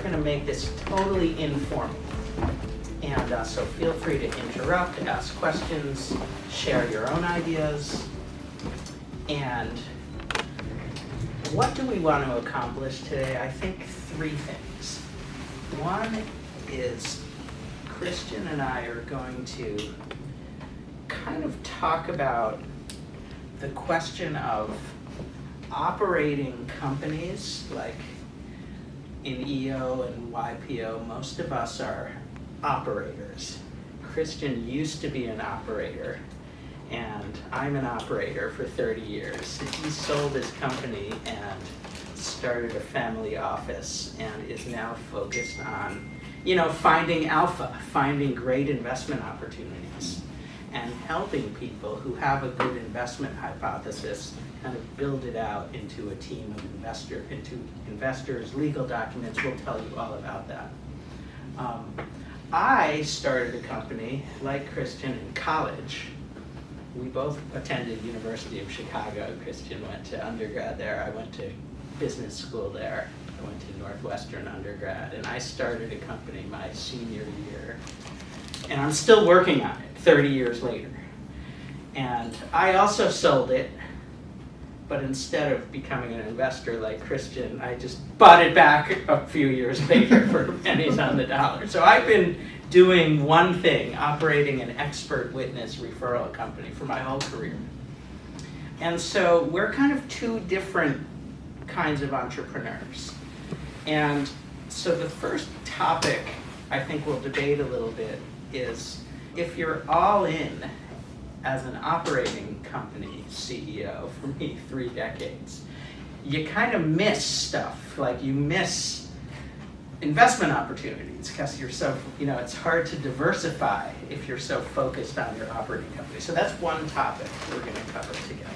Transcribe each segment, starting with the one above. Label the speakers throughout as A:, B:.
A: going to make this totally informal. And so feel free to interrupt, ask questions, share your own ideas. And what do we want to accomplish today? I think 3 things. One is Christian and I are going to kind of talk about the question of operating companies. Like in EO and YPO, most of us are operators. Christian used to be an operator, and I'm an operator for 30 years. He sold his company and started a family office and is now focused on, finding alpha, finding great investment opportunities, and helping people who have a good investment hypothesis kind of build it out into a team of investors. Legal documents will tell you all about that. I started a company like Christian in college. We both attended University of Chicago. Christian went to undergrad there. I went to business school there. I went to Northwestern undergrad, and I started a company my senior year. And I'm still working on it 30 years later. And I also sold it, but instead of becoming an investor like Christian, I just bought it back a few years later for pennies on the dollar. So I've been doing one thing, operating an expert witness referral company for my whole career. And so we're kind of 2 different kinds of entrepreneurs. And so the first topic I think we'll debate a little bit is, if you're all in as an operating company CEO, for me 3 decades, you kind of miss stuff. Like you miss investment opportunities because you're so, it's hard to diversify if you're so focused on your operating company. So that's one topic we're going to cover together.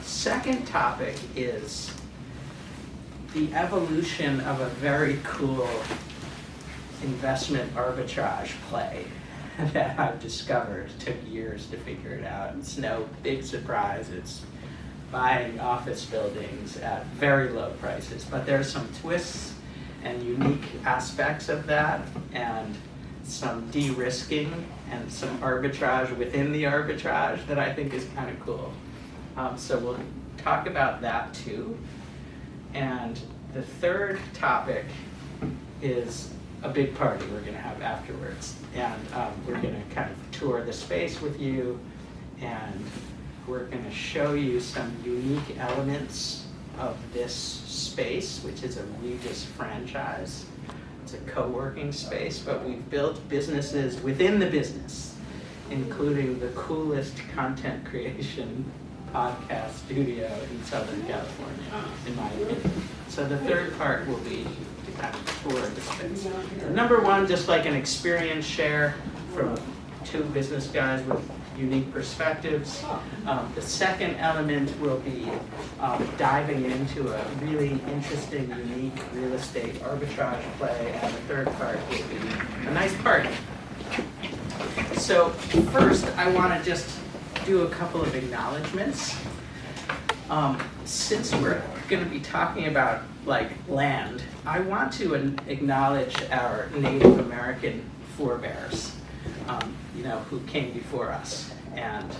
A: A second topic is the evolution of a very cool investment arbitrage play that I've discovered. It took years to figure it out. It's no big surprise. It's buying office buildings at very low prices. But there's some twists and unique aspects of that, and some de-risking and some arbitrage within the arbitrage that I think is kind of cool. So we'll talk about that too. And the third topic is a big party we're going to have afterwards. And we're going to kind of tour the space with you, and we're going to show you some unique elements of this space, which is a Regis franchise. It's a co-working space, but we've built businesses within the business, including the coolest content creation podcast studio in Southern California, in my opinion. So the third part will be to kind of tour the space. Number 1, just like an experience share from 2 business guys with unique perspectives. The second element will be diving into a really interesting, unique real estate arbitrage play, and the third part will be a nice party. So first, I want to just do a couple of acknowledgments. Since we're going to be talking about land, I want to acknowledge our Native American forebears, who came before us and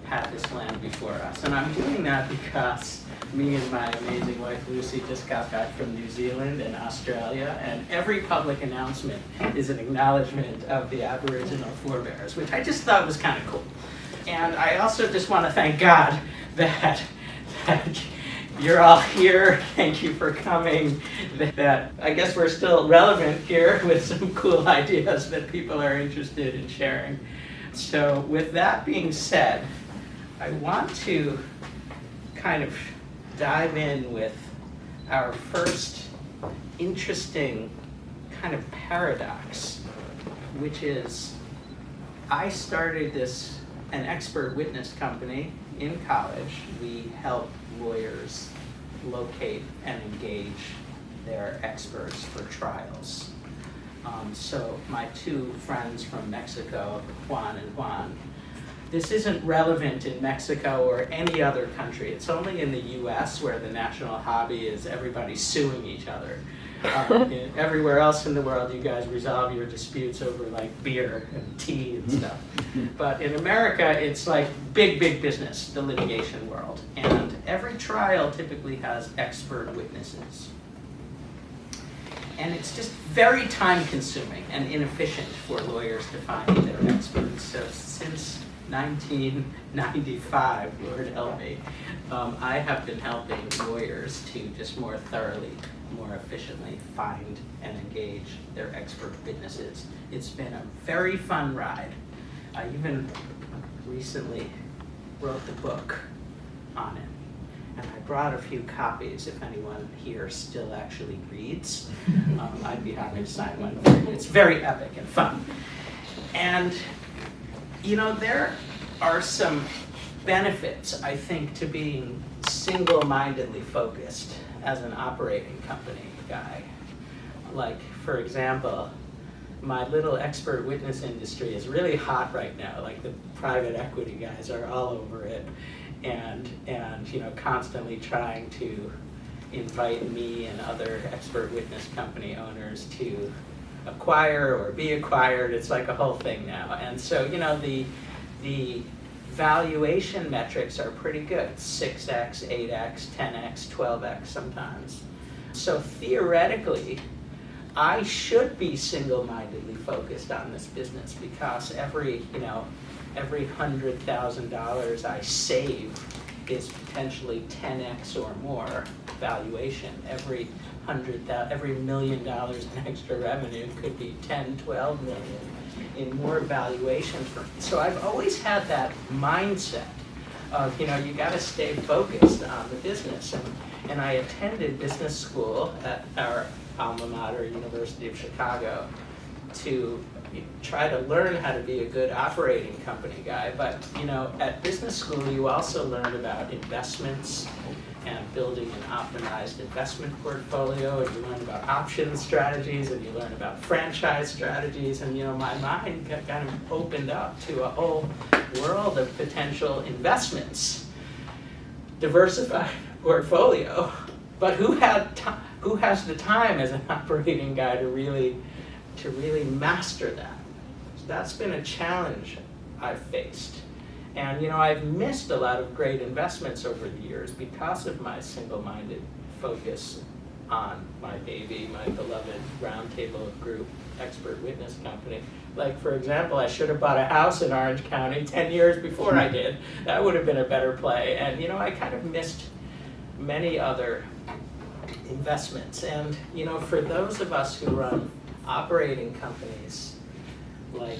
A: had this land before us. And I'm doing that because me and my amazing wife Lucy just got back from New Zealand and Australia, and every public announcement is an acknowledgement of the Aboriginal forebears, which I just thought was kind of cool. And I also just want to thank God that you're all here. Thank you for coming. That I guess we're still relevant here with some cool ideas that people are interested in sharing. So with that being said, I want to kind of dive in with our first interesting kind of paradox, which is I started an expert witness company in college. We help lawyers locate and engage their experts for trials. So my 2 friends from Mexico, Juan and Juan, this isn't relevant in Mexico or any other country. It's only in the US where the national hobby is everybody suing each other. Everywhere else in the world, you guys resolve your disputes over like beer and tea and stuff. But in America, it's like big, big business, the litigation world. And every trial typically has expert witnesses. And it's just very time consuming and inefficient for lawyers to find their experts. So since 1995, Lord help me, I have been helping lawyers to just more thoroughly, more efficiently find and engage their expert witnesses. It's been a very fun ride. I even recently wrote the book on it. And I brought a few copies if anyone here still actually reads. I'd be happy to sign one. It's very epic and fun. And, you know, there are some benefits, I think, to being single-mindedly focused as an operating company guy. Like, for example, my little expert witness industry is really hot right now. Like, the private equity guys are all over it. And you know, constantly trying to invite me and other expert witness company owners to acquire or be acquired. It's like a whole thing now. And so, you know, the valuation metrics are pretty good. 6x, 8x, 10x, 12x sometimes. So theoretically, I should be single-mindedly focused on this business because every $100,000 I save is potentially 10x or more valuation. Every $1 million in extra revenue could be 10, 12 million in more valuation for me. So I've always had that mindset of, you know, you got to stay focused on the business. And I attended business school at our alma mater, University of Chicago, to try to learn how to be a good operating company guy. But, you know, at business school, you also learn about investments and building an optimized investment portfolio, and you learn about option strategies, and you learn about franchise strategies, and, you know, my mind kind of opened up to a whole world of potential investments, diversified portfolio. But who has the time as an operating guy to really master that? That's been a challenge I've faced. And, you know, I've missed a lot of great investments over the years because of my single-minded focus on my baby, my beloved Roundtable Group expert witness company. Like, for example, I should have bought a house in Orange County 10 years before I did. That would have been a better play. And, you know, I kind of missed many other investments. And, you know, for those of us who run operating companies, like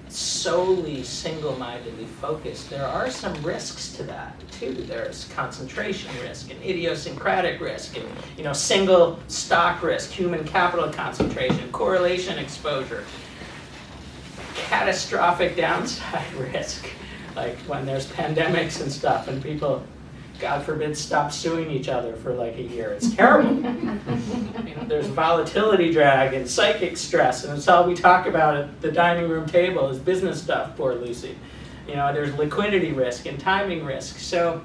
A: solely single-mindedly focused, there are some risks to that too. There's concentration risk and idiosyncratic risk and, you know, single stock risk, human capital concentration, correlation exposure, catastrophic downside risk, like when there's pandemics and stuff and people, God forbid, stop suing each other for like a year. It's terrible. You know, there's volatility drag and psychic stress, and it's all we talk about at the dining room table is business stuff, poor Lucy. You know, there's liquidity risk and timing risk. So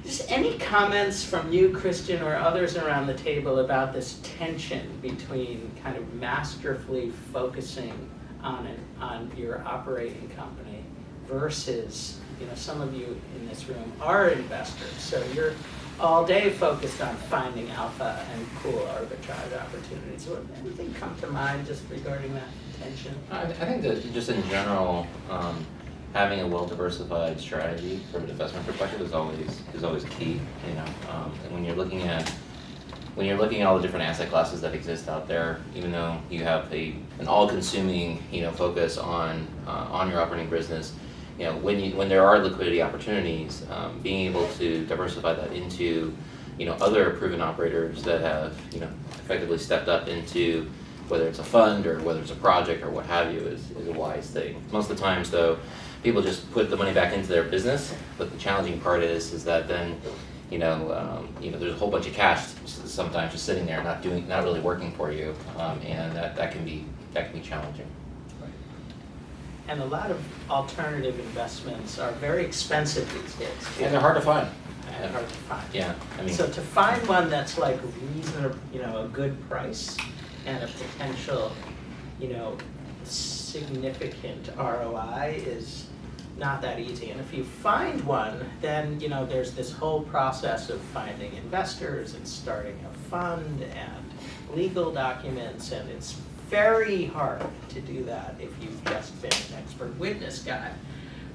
A: just any comments from you, Christian, or others around the table about this tension between kind of masterfully focusing on your operating company versus, you know, some of you in this room are investors, so you're all day focused on finding alpha and cool arbitrage opportunities. Would anything come to mind just regarding that tension?
B: I think that just in general, having a well-diversified strategy from an investment perspective is always key. You know, and when you're looking at all the different asset classes that exist out there, even though you have an all-consuming, you know, focus on your operating business, you know, when there are liquidity opportunities, being able to diversify that into, you know, other proven operators that have, you know, effectively stepped up into whether it's a fund or whether it's a project or what have you is a wise thing. Most of the times, though, people just put the money back into their business, but the challenging part is that then, you know, there's a whole bunch of cash sometimes just sitting there, not really working for you, and that can be challenging.
A: And a lot of alternative investments are very expensive these days.
B: Yeah, they're hard to find.
A: And hard to find.
B: Yeah, I mean,
A: So to find one that's like reasonable, a good price and a potential, significant ROI is not that easy. And if you find one, then, there's this whole process of finding investors and starting a fund and legal documents, and it's very hard to do that if you've just been an expert witness guy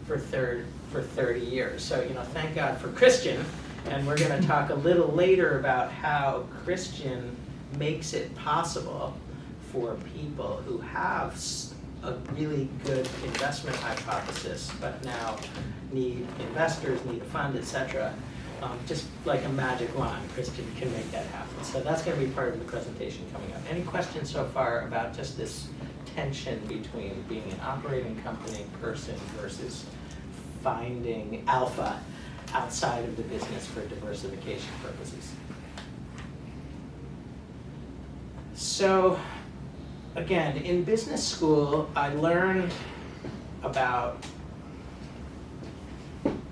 A: for 30 years. So, thank God for Christian, and we're going to talk a little later about how Christian makes it possible for people who have a really good investment hypothesis, but now need investors, need a fund, etc. Just like a magic wand, Christian can make that happen. So that's going to be part of the presentation coming up. Any questions so far about just this tension between being an operating company person versus finding alpha outside of the business for diversification purposes? So, again, in business school, I learned about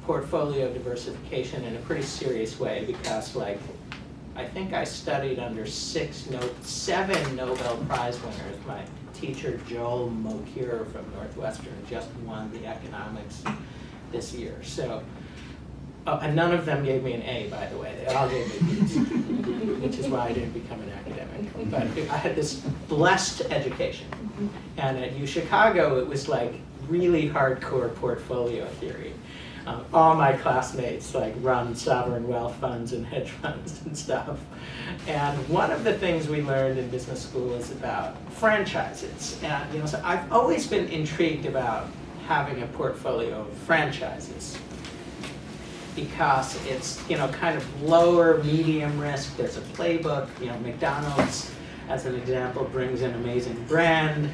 A: portfolio diversification in a pretty serious way because, I think I studied under 7 Nobel Prize winners. My teacher, Joel Mokyr from Northwestern, just won the economics this year. So, and none of them gave me an A, by the way. They all gave me B's, which is why I didn't become an academic. But I had this blessed education. And at UChicago, it was really hardcore portfolio theory. All my classmates run sovereign wealth funds and hedge funds and stuff. And one of the things we learned in business school is about franchises. And so I've always been intrigued about having a portfolio of franchises because it's kind of lower, medium risk. There's a playbook. McDonald's, as an example, brings an amazing brand,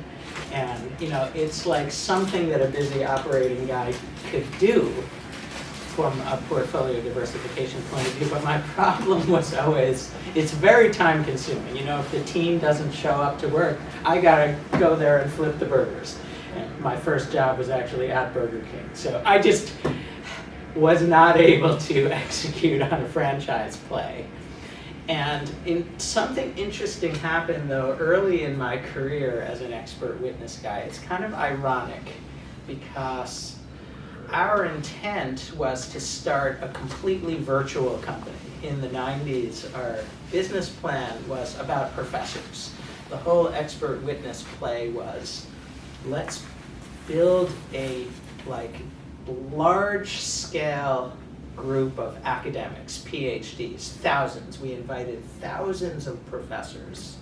A: and it's something that a busy operating guy could do from a portfolio diversification point of view. But my problem was always, it's very time consuming. If the team doesn't show up to work, I gotta go there and flip the burgers. And my first job was actually at Burger King. So I just was not able to execute on a franchise play. And something interesting happened, though, early in my career as an expert witness guy. It's kind of ironic because our intent was to start a completely virtual company. In the 90s, our business plan was about professors. The whole expert witness play was, let's build a large-scale group of academics, PhDs, thousands. We invited thousands of professors.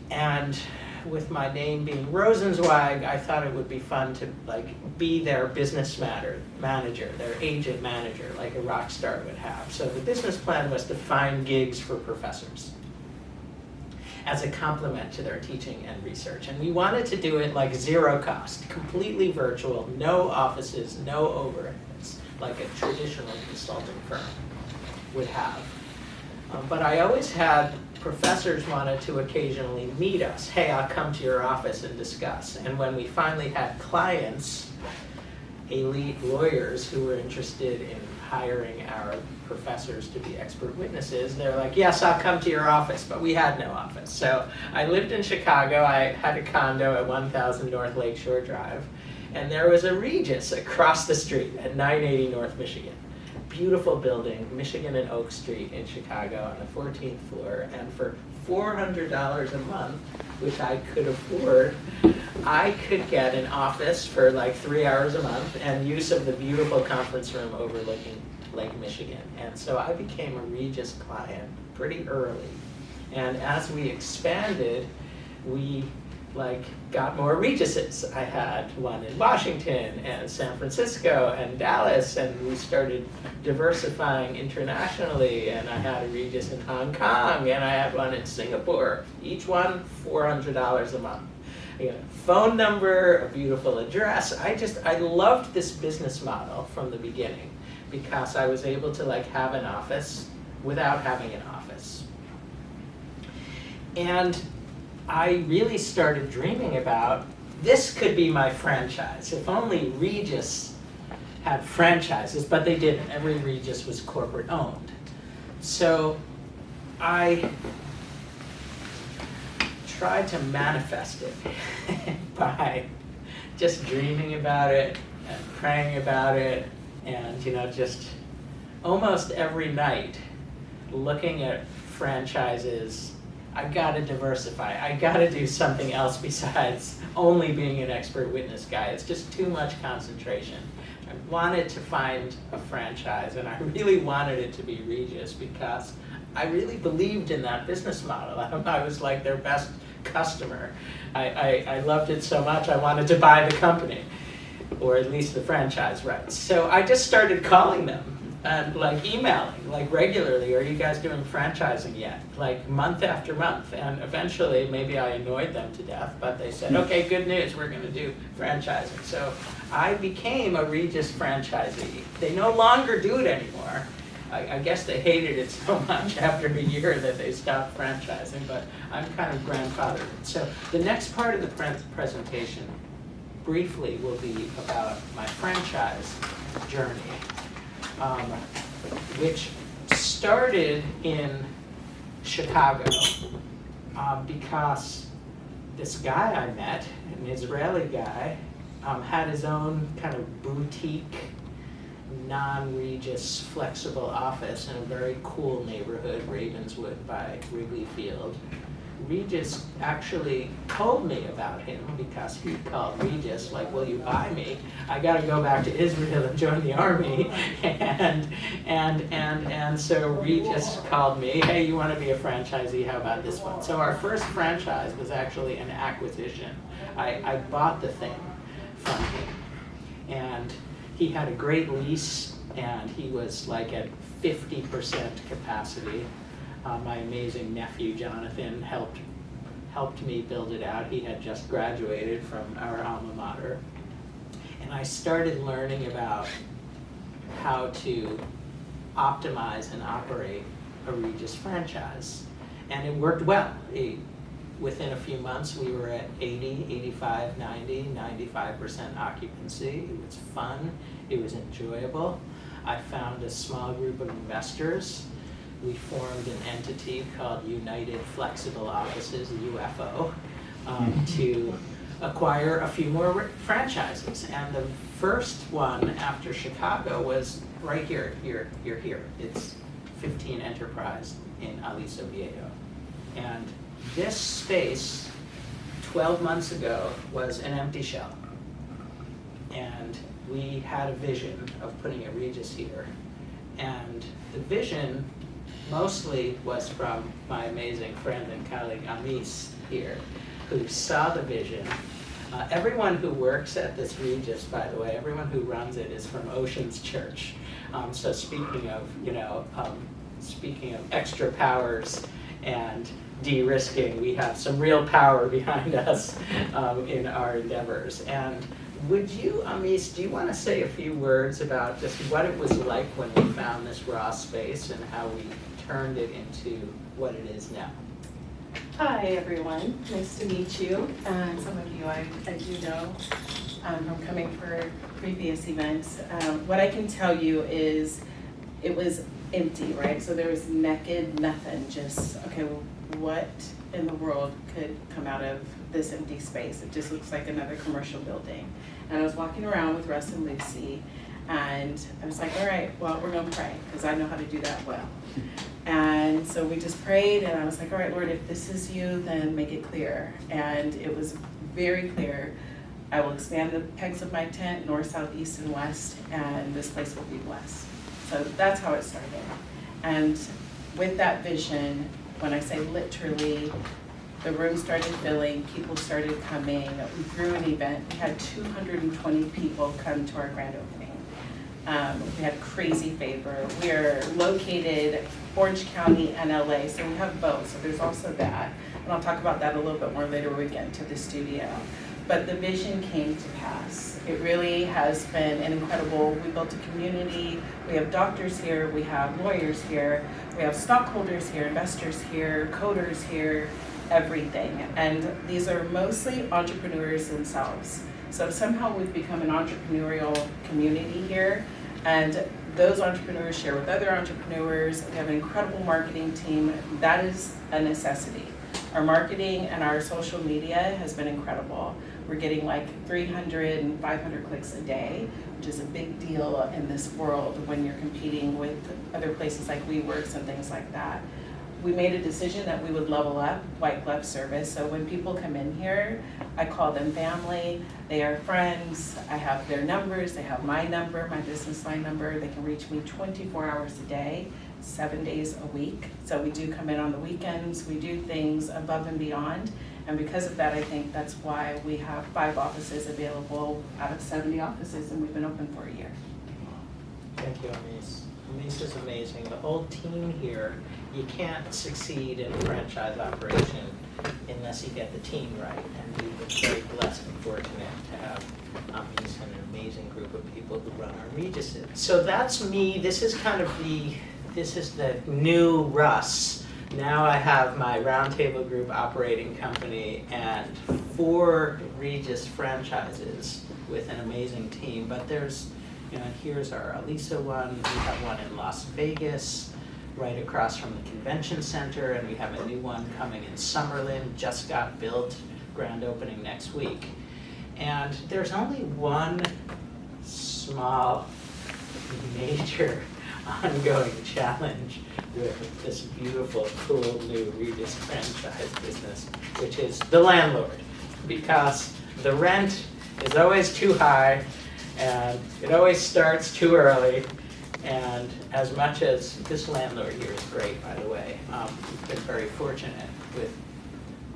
A: And with my name being Rosenzweig, I thought it would be fun to be their business manager, their agent manager, like a rock star would have. So the business plan was to find gigs for professors as a complement to their teaching and research. And we wanted to do it zero cost, completely virtual, no offices, no overheads, like a traditional consulting firm would have. But I always had professors wanted to occasionally meet us. Hey, I'll come to your office and discuss. And when we finally had clients, elite lawyers who were interested in hiring our professors to be expert witnesses, they're like, yes, I'll come to your office, but we had no office. So I lived in Chicago. I had a condo at 1000 North Lakeshore Drive, and there was a Regis across the street at 980 North Michigan. Beautiful building, Michigan and Oak Street in Chicago on the 14th floor, and for $400 a month, which I could afford, I could get an office for 3 hours a month and use of the beautiful conference room overlooking Lake Michigan. And so I became a Regis client pretty early. And as we expanded, we got more Regises. I had one in Washington and San Francisco and Dallas, and we started diversifying internationally, and I had a Regis in Hong Kong, and I had one in Singapore. Each one $400 a month. I got a phone number, a beautiful address. I loved this business model from the beginning because I was able to have an office without having an office. And I really started dreaming about this could be my franchise. If only Regis had franchises, but they didn't. Every Regis was corporate owned. So I tried to manifest it by just dreaming about it and praying about it, and just almost every night looking at franchises. I gotta diversify. I gotta do something else besides only being an expert witness guy. It's just too much concentration. I wanted to find a franchise, and I really wanted it to be Regis because I really believed in that business model. I was like their best customer. I loved it so much I wanted to buy the company, or at least the franchise rights. So I just started calling them and emailing regularly, are you guys doing franchising yet? Month after month. And eventually, maybe I annoyed them to death, but they said, okay, good news, we're gonna do franchising. So I became a Regis franchisee. They no longer do it anymore. I guess they hated it so much after a year that they stopped franchising, but I'm kind of grandfathered. So the next part of the presentation briefly will be about my franchise journey, which started in Chicago because this guy I met, an Israeli guy, had his own kind of boutique, non-Regis flexible office in a very cool neighborhood, Ravenswood by Wrigley Field. Regis actually told me about him because he called Regis, will you buy me? I got to go back to Israel and join the army. And so Regis called me, hey, you want to be a franchisee? How about this one? So our first franchise was actually an acquisition. I bought the thing from him, and he had a great lease, and he was at 50% capacity. My amazing nephew, Jonathan, helped me build it out. He had just graduated from our alma mater. And I started learning about how to optimize and operate a Regis franchise. And it worked well. Within a few months, we were at 80, 85, 90, 95% occupancy. It was fun. It was enjoyable. I found a small group of investors. We formed an entity called United Flexible Offices, UFO, to acquire a few more franchises. And the first one after Chicago was right here. You're here. It's 15 Enterprise in Aliso Viejo. And this space, 12 months ago, was an empty shell. And we had a vision of putting a Regis here. And the vision mostly was from my amazing friend and colleague Amis here, who saw the vision. Everyone who works at this Regis, by the way, everyone who runs it is from Oceans Church. So speaking of extra powers and de-risking, we have some real power behind us in our endeavors. And would you, Amis, do you want to say a few words about just what it was like when we found this raw space and how we turned it into what it is now?
C: Hi, everyone. Nice to meet you. Some of you I do know from coming for previous events. What I can tell you is it was empty, right? So there was naked, nothing, just, okay, well, what in the world could come out of this empty space? It just looks like another commercial building. And I was walking around with Russ and Lucy, and I was like, all right, well, we're gonna pray, because I know how to do that well. And so we just prayed, and I was like, all right, Lord, if this is you, then make it clear. And it was very clear. I will expand the pegs of my tent, north, south, east, and west, and this place will be blessed. So that's how it started. And with that vision, when I say literally, the room started filling, people started coming. We threw an event. We had 220 people come to our grand opening. We had crazy favor. We're located Orange County and LA, so we have both. So there's also that. And I'll talk about that a little bit more later when we get into the studio. But the vision came to pass. It really has been an incredible, we built a community. We have doctors here, we have lawyers here, we have stockholders here, investors here, coders here. everything. And these are mostly entrepreneurs themselves. So somehow we've become an entrepreneurial community here. And those entrepreneurs share with other entrepreneurs. We have an incredible marketing team. That is a necessity. Our marketing and our social media has been incredible. We're getting like 300 and 500 clicks a day, which is a big deal in this world when you're competing with other places like WeWorks and things like that. We made a decision that we would level up white glove service. So when people come in here, I call them family, they are friends, I have their numbers, they have my number, my business line number, they can reach me 24 hours a day, 7 days a week. So we do come in on the weekends, we do things above and beyond. And because of that, I think that's why we have 5 offices available out of 70 offices, and we've been open for a year.
A: Thank you, Amis. Amis is amazing. The whole team here, you can't succeed in a franchise operation unless you get the team right. And we've been very blessed and fortunate to have Amis and an amazing group of people who run our Regises. So that's me. This is kind of this is the new Russ. Now I have my Roundtable Group operating company and 4 Regis franchises with an amazing team. But there's, here's our Aliso one. We have one in Las Vegas, right across from the convention center, and we have a new one coming in Summerlin, just got built, grand opening next week. And there's only one small, major ongoing challenge with this beautiful, cool new Regis franchise business, which is the landlord, because the rent is always too high and it always starts too early. And as much as this landlord here is great, by the way, we've been very fortunate with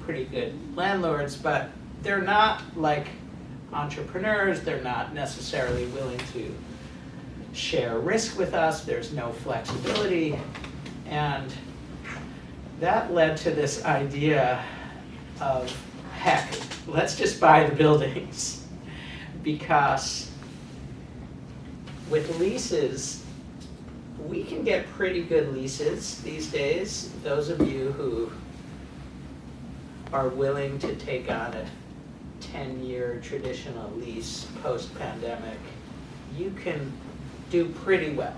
A: pretty good landlords, but they're not like entrepreneurs. They're not necessarily willing to share risk with us. There's no flexibility. And that led to this idea of, heck, let's just buy the buildings. Because with leases, we can get pretty good leases these days. Those of you who are willing to take on a 10-year traditional lease post-pandemic, you can do pretty well.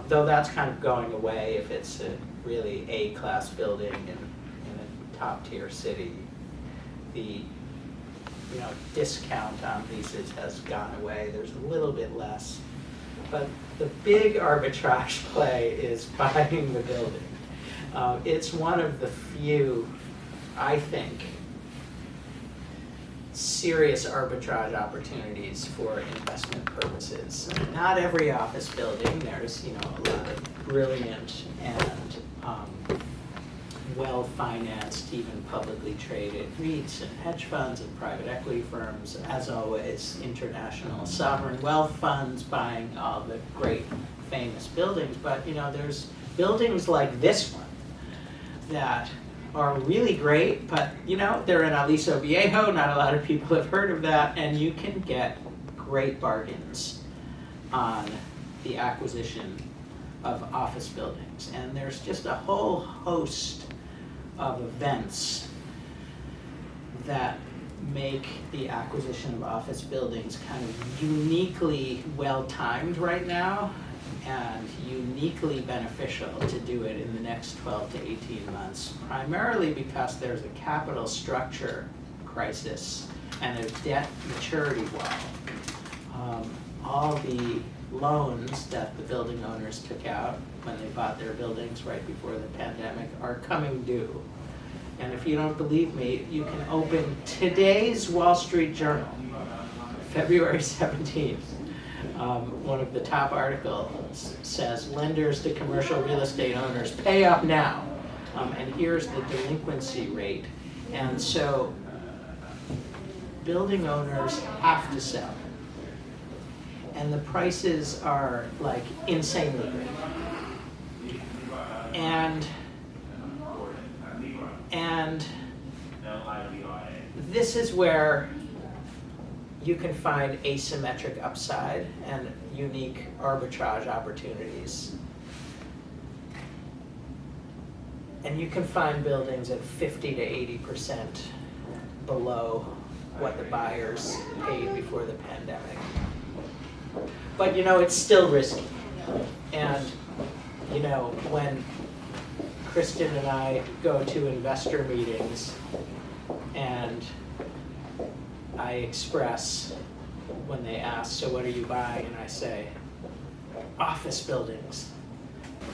A: Though that's kind of going away if it's a really A-class building in a top-tier city. The discount on leases has gone away. There's a little bit less. But the big arbitrage play is buying the building. It's one of the few, I think, serious arbitrage opportunities for investment purposes. Not every office building. There's a lot of brilliant and well-financed, even publicly traded REITs and hedge funds and private equity firms, as always, international sovereign wealth funds buying all the great famous buildings. But there's buildings like this one that are really great, but they're in Aliso Viejo. Not a lot of people have heard of that, and you can get great bargains on the acquisition of office buildings. And there's just a whole host of events that make the acquisition of office buildings kind of uniquely well-timed right now and uniquely beneficial to do it in the next 12 to 18 months, primarily because there's a capital structure crisis and a debt maturity wall. All the loans that the building owners took out when they bought their buildings right before the pandemic are coming due. And if you don't believe me, you can open today's Wall Street Journal, February 17th. One of the top articles says, lenders to commercial real estate owners, pay up now. And here's the delinquency rate. And so building owners have to sell. And the prices are like insanely great. And this is where you can find asymmetric upside and unique arbitrage opportunities. And you can find buildings at 50 to 80% below what the buyers paid before the pandemic. But it's still risky. And when Christian and I go to investor meetings and I express when they ask, so what are you buying? And I say, office buildings.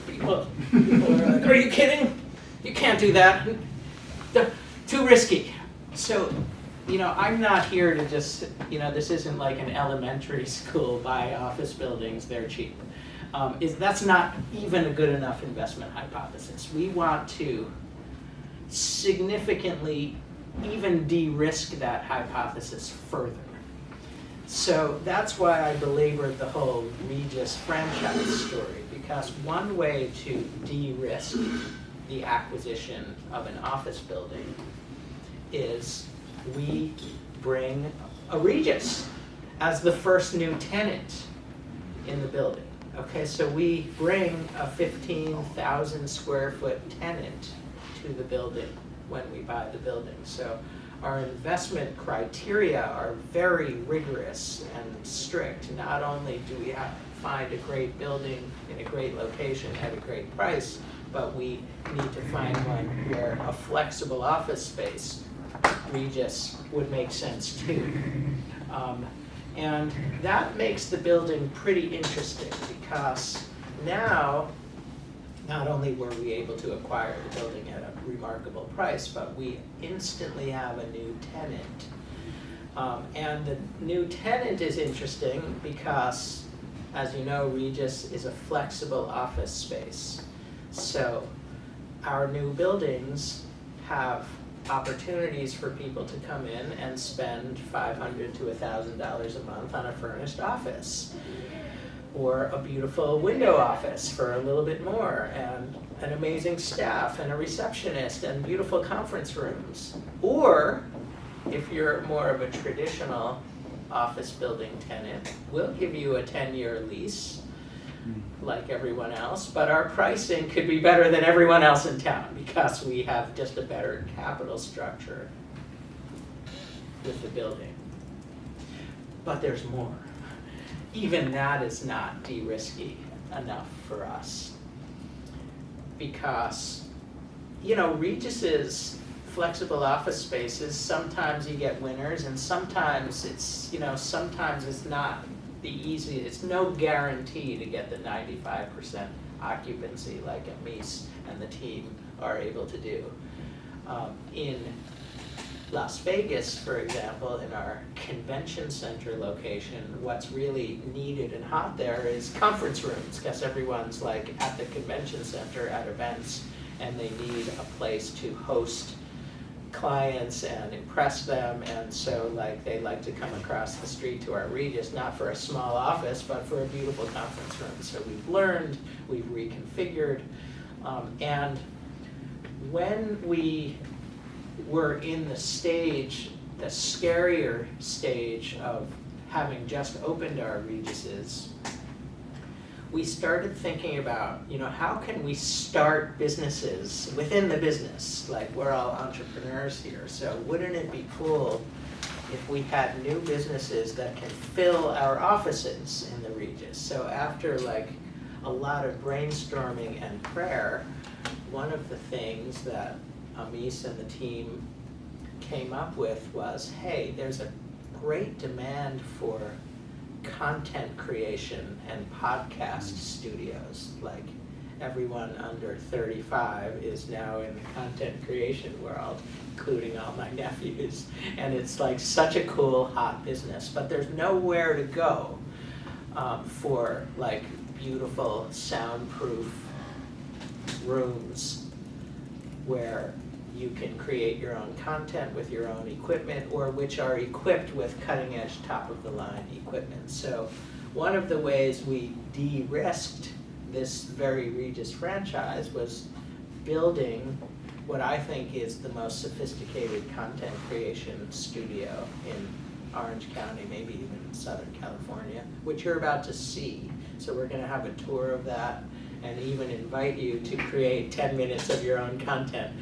A: People are like, are you kidding? You can't do that. They're too risky. So, I'm not here to just, this isn't like an elementary school, buy office buildings, they're cheap. That's not even a good enough investment hypothesis. We want to significantly even de-risk that hypothesis further. So that's why I belabored the whole Regus franchise story, because one way to de-risk the acquisition of an office building is we bring a Regus as the first new tenant in the building. Okay, so we bring a 15,000 square foot tenant to the building when we buy the building. So our investment criteria are very rigorous and strict. Not only do we have to find a great building in a great location at a great price, but we need to find one where a flexible office space, Regus, would make sense too. And that makes the building pretty interesting, because now, not only were we able to acquire the building at a remarkable price, but we instantly have a new tenant. And the new tenant is interesting because, as you know, Regus is a flexible office space. So our new buildings have opportunities for people to come in and spend $500 to $1,000 a month on a furnished office, or a beautiful window office for a little bit more, and an amazing staff and a receptionist and beautiful conference rooms. Or if you're more of a traditional office building tenant, we'll give you a 10-year lease like everyone else, but our pricing could be better than everyone else in town because we have just a better capital structure with the building. But there's more. Even that is not de-risky enough for us, because Regis's flexible office spaces, sometimes you get winners, and sometimes it's sometimes it's not the easy. It's no guarantee to get the 95% occupancy like Amis and the team are able to do. In Las Vegas, for example, in our convention center location, what's really needed and hot there is conference rooms, because everyone's like at the convention center at events, and they need a place to host clients and impress them, and so they like to come across the street to our Regus, not for a small office, but for a beautiful conference room. So we've learned, we've reconfigured, and when we were in the scarier stage of having just opened our Reguses, we started thinking about, how can we start businesses within the business? Like, we're all entrepreneurs here, so wouldn't it be cool if we had new businesses that can fill our offices in the Regus? So after a lot of brainstorming and prayer, one of the things that Amis and the team came up with was, hey, there's a great demand for content creation and podcast studios. Like, everyone under 35 is now in the content creation world, including all my nephews, and it's such a cool, hot business, but there's nowhere to go for beautiful soundproof rooms where you can create your own content with your own equipment, or which are equipped with cutting-edge, top-of-the-line equipment. So one of the ways we de-risked this very Regus franchise was building what I think is the most sophisticated content creation studio in Orange County, maybe even Southern California, which you're about to see. So we're going to have a tour of that, and even invite you to create 10 minutes of your own content,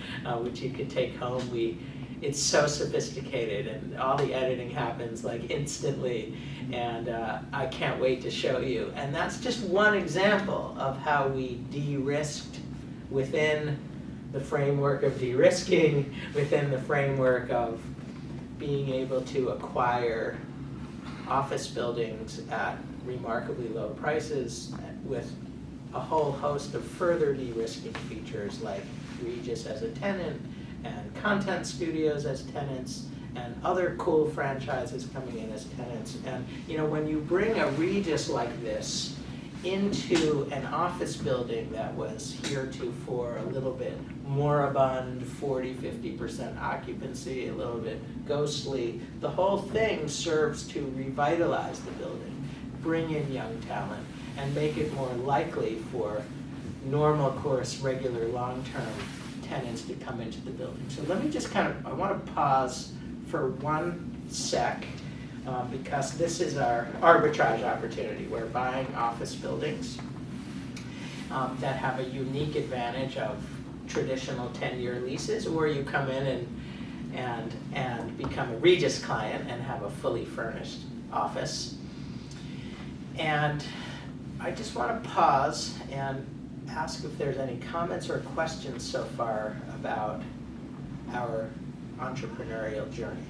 A: which you could take home. It's so sophisticated, and all the editing happens like instantly, and I can't wait to show you. And that's just one example of how we de-risked within the framework of de-risking, within the framework of being able to acquire office buildings at remarkably low prices with a whole host of further de-risking features like Regus as a tenant and content studios as tenants and other cool franchises coming in as tenants. And you know, when you bring a Regus like this into an office building that was heretofore a little bit moribund, 40–50% occupancy, a little bit ghostly, the whole thing serves to revitalize the building, bring in young talent, and make it more likely for normal course, regular, long-term tenants to come into the building. So let me just I want to pause for 1 sec, because this is our arbitrage opportunity. We're buying office buildings that have a unique advantage of traditional 10-year leases, or you come in and become a Regus client and have a fully furnished office. And I just want to pause and ask if there's any comments or questions so far about our entrepreneurial journey.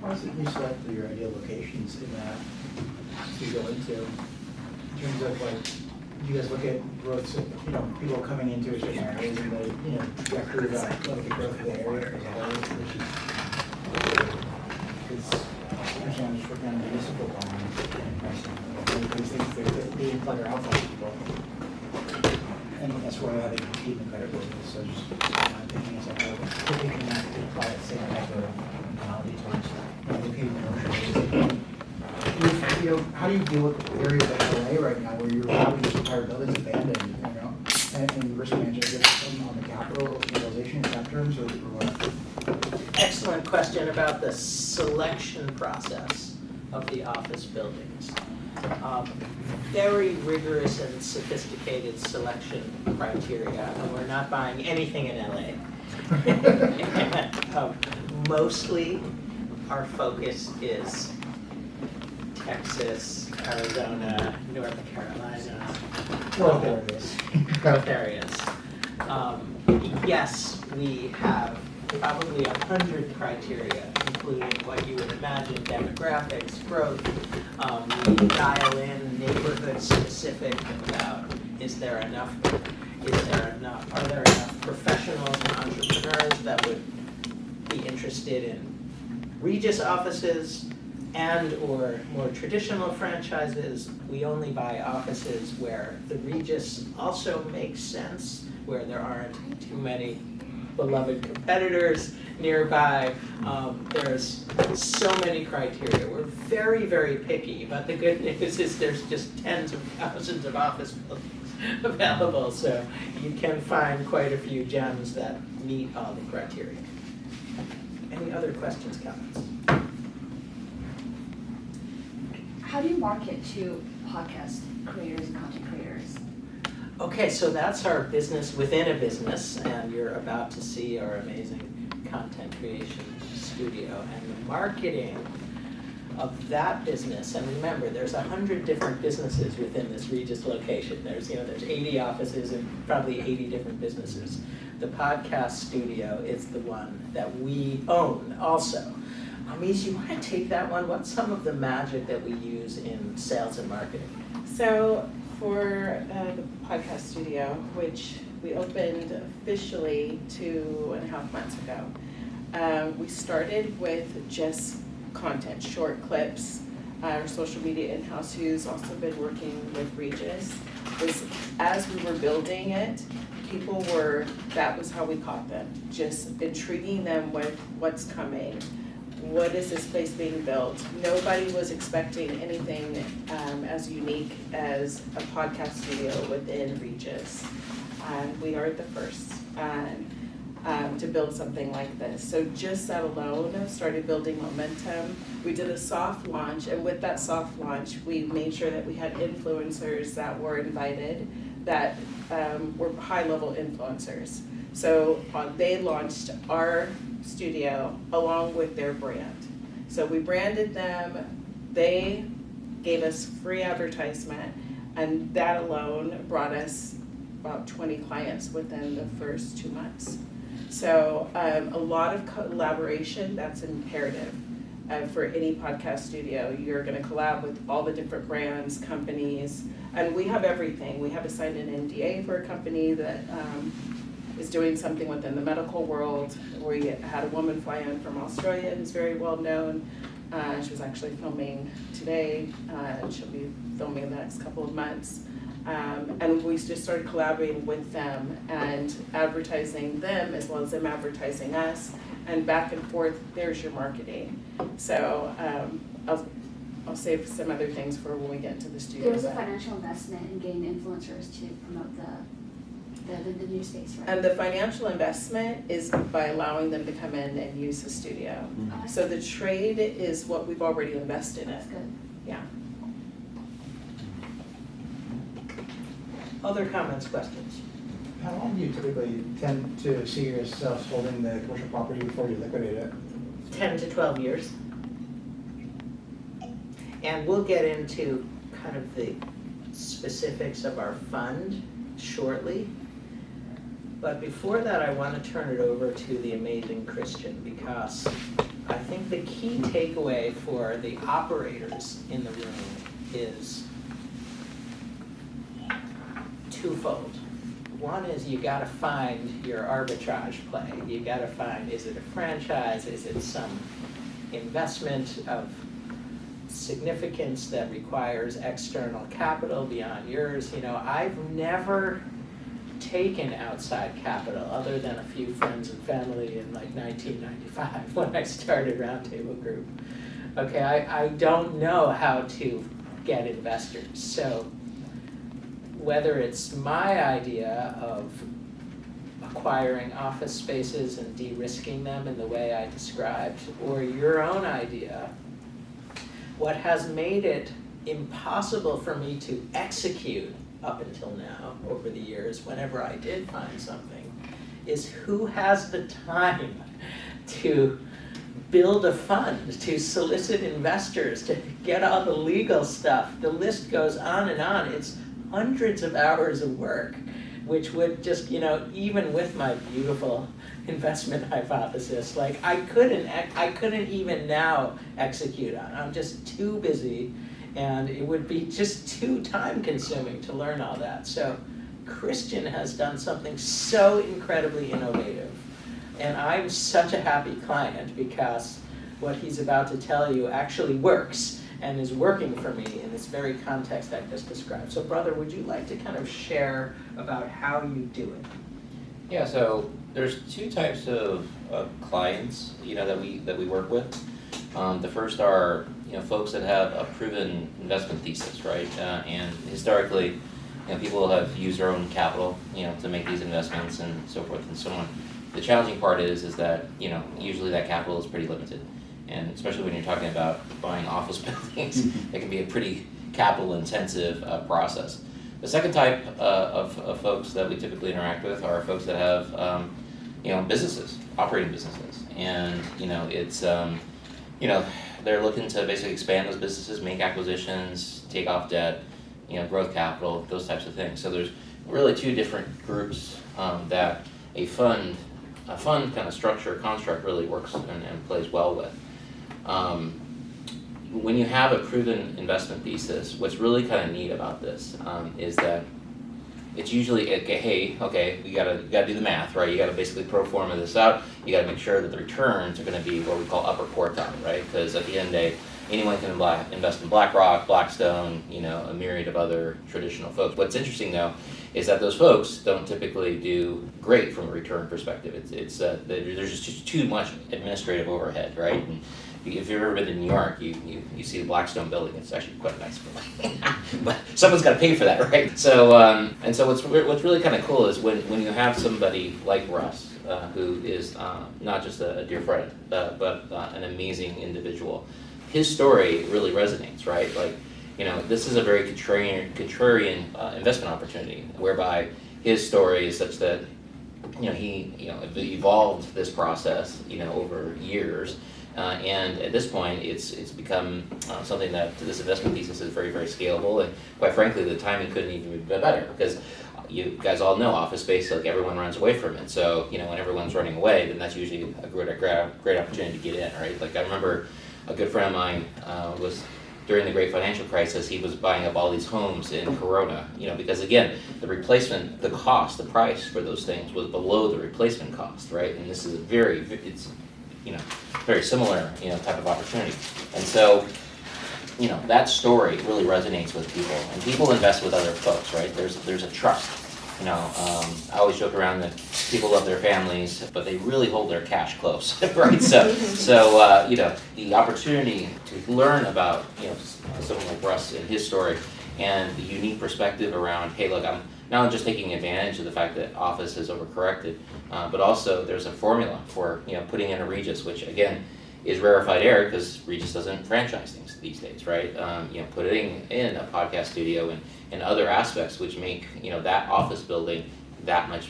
D: How is it you select your ideal locations in that to go into? In terms of like, do you guys look at growth, people coming into a certain areas and the, trajectory of the growth of the area as a whole? Because actually I'm just working on municipal bond and these things that they plug our outside people. And that's why I have a compete in the credit business, so just thinking as like, if we can apply that same type of mentality towards locating commercial. How do you deal with areas like LA right now where you're having these entire buildings abandoned, and risk management on the capital utilization in that terms, or what?
A: Excellent question about the selection process of the office buildings. Very rigorous and sophisticated selection criteria, and we're not buying anything in LA. And, mostly our focus is Texas, Arizona, North Carolina, growth areas. Yes, we have probably 100 criteria, including what you would imagine: demographics, growth. We dial in neighborhood specific about are there enough professionals and entrepreneurs that would be interested in Regus offices and or more traditional franchises. We only buy offices where the Regus also makes sense, where there aren't too many beloved competitors nearby. There's so many criteria. We're very, very picky, but the good news is there's just tens of thousands of office buildings available, so you can find quite a few gems that meet all the criteria. Any other questions, comments?
E: How do you market to podcast creators and content creators?
A: Okay, so that's our business within a business, and you're about to see our amazing content creation studio and the marketing of that business. And remember, there's 100 different businesses within this Regus location. There's 80 offices and probably 80 different businesses. The podcast studio is the one that we own also. Amish, you want to take that one? What's some of the magic that we use in sales and marketing?
C: So for the podcast studio, which we opened officially 2.5 months ago, we started with just content, short clips. Our social media in-house, who's also been working with Regus, was as we were building it, that was how we caught them, just intriguing them with what's coming. What is this place being built? Nobody was expecting anything as unique as a podcast studio within Regus. We are the first. to build something like this. So just that alone started building momentum. We did a soft launch, and with that soft launch, we made sure that we had influencers that were invited that were high-level influencers. So they launched our studio along with their brand. So we branded them, they gave us free advertisement, and that alone brought us about 20 clients within the first 2 months. So a lot of collaboration, that's imperative for any podcast studio. You're gonna collab with all the different brands, companies, and we have everything. We have to sign an NDA for a company that is doing something within the medical world. We had a woman fly in from Australia who's very well known. She was actually filming today, and she'll be filming in the next couple of months. And we just started collaborating with them and advertising them as well as them advertising us, and back and forth, there's your marketing. So I'll save some other things for when we get into the studio.
E: There was a financial investment in getting influencers to promote the new space, right?
C: And the financial investment is by allowing them to come in and use the studio. So the trade is what we've already invested in.
E: That's good.
C: Yeah.
A: Other comments, questions?
D: How long do you typically tend to see yourselves holding the commercial property before you liquidate it?
A: 10 to 12 years. And we'll get into kind of the specifics of our fund shortly. But before that, I want to turn it over to the amazing Christian, because I think the key takeaway for the operators in the room is twofold. One is you gotta find your arbitrage play. You gotta find, is it a franchise? Is it some investment of significance that requires external capital beyond yours? You know, I've never taken outside capital other than a few friends and family in like 1995 when I started Roundtable Group. Okay, I don't know how to get investors. So whether it's my idea of acquiring office spaces and de-risking them in the way I described, or your own idea, what has made it impossible for me to execute up until now, over the years, whenever I did find something, is who has the time to build a fund, to solicit investors, to get all the legal stuff. The list goes on and on. It's hundreds of hours of work, which would just, you know, even with my beautiful investment hypothesis, like I couldn't even now execute on. I'm just too busy, and it would be just too time consuming to learn all that. So Christian has done something so incredibly innovative, and I'm such a happy client because what he's about to tell you actually works and is working for me in this very context I just described. So brother, would you like to kind of share about how you do it?
B: Yeah, so there's two types of clients, you know, that we work with. The first are, you know, folks that have a proven investment thesis, right? And historically, you know, people have used their own capital, you know, to make these investments and so forth and so on. The challenging part is that, you know, usually that capital is pretty limited. And especially when you're talking about buying office buildings, it can be a pretty capital intensive process. The second type of folks that we typically interact with are folks that have, you know, businesses, operating businesses. And, you know, it's, you know, they're looking to basically expand those businesses, make acquisitions, take off debt, you know, growth capital, those types of things. So there's really two different groups that a fund kind of structure, construct really works and plays well with. When you have a proven investment thesis, what's really kind of neat about this is that it's usually, okay, you gotta do the math, right? You gotta basically pro forma this out. You gotta make sure that the returns are gonna be what we call upper quartile, right? Because at the end of the day, anyone can invest in BlackRock, Blackstone, you know, a myriad of other traditional folks. What's interesting though is that those folks don't typically do great from a return perspective. There's just too much administrative overhead, right? And if you've ever been to New York, you see the Blackstone building. It's actually quite a nice building, but someone's got to pay for that, right? So and so what's really kind of cool is when you have somebody like Russ, who is not just a dear friend, but an amazing individual. His story really resonates, right? Like, this is a very contrarian investment opportunity, whereby his story is such that, he, evolved this process, over years. And at this point, it's become something that this investment thesis is very, very scalable. And quite frankly, the timing couldn't even be better, because you guys all know office space, like, everyone runs away from it. So, when everyone's running away, then that's usually a great opportunity to get in, right? Like, I remember a good friend of mine was, during the great financial crisis, he was buying up all these homes in Corona, because again, the price for those things was below the replacement cost, right? And this is very similar, type of opportunity. And so, that story really resonates with people, and people invest with other folks, right? There's a trust. I always joke around that people love their families, but they really hold their cash close, right? So the opportunity to learn about, someone like Russ and his story, and the unique perspective around, hey, look, I'm not just taking advantage of the fact that office has overcorrected, but also there's a formula for, putting in a Regus, which again is rarefied air, because Regus doesn't franchise things these days, right? Putting in a podcast studio and other aspects which make, that office building that much,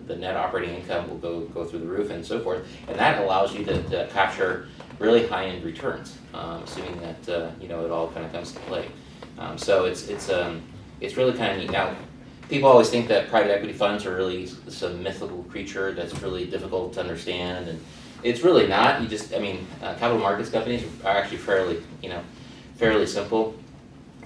B: the net operating income will go through the roof and so forth, and that allows you to capture really high-end returns, assuming that it all kind of comes to play. So it's really kind of neat. Now, people always think that private equity funds are really some mythical creature that's really difficult to understand, and it's really not. Capital markets companies are actually fairly simple.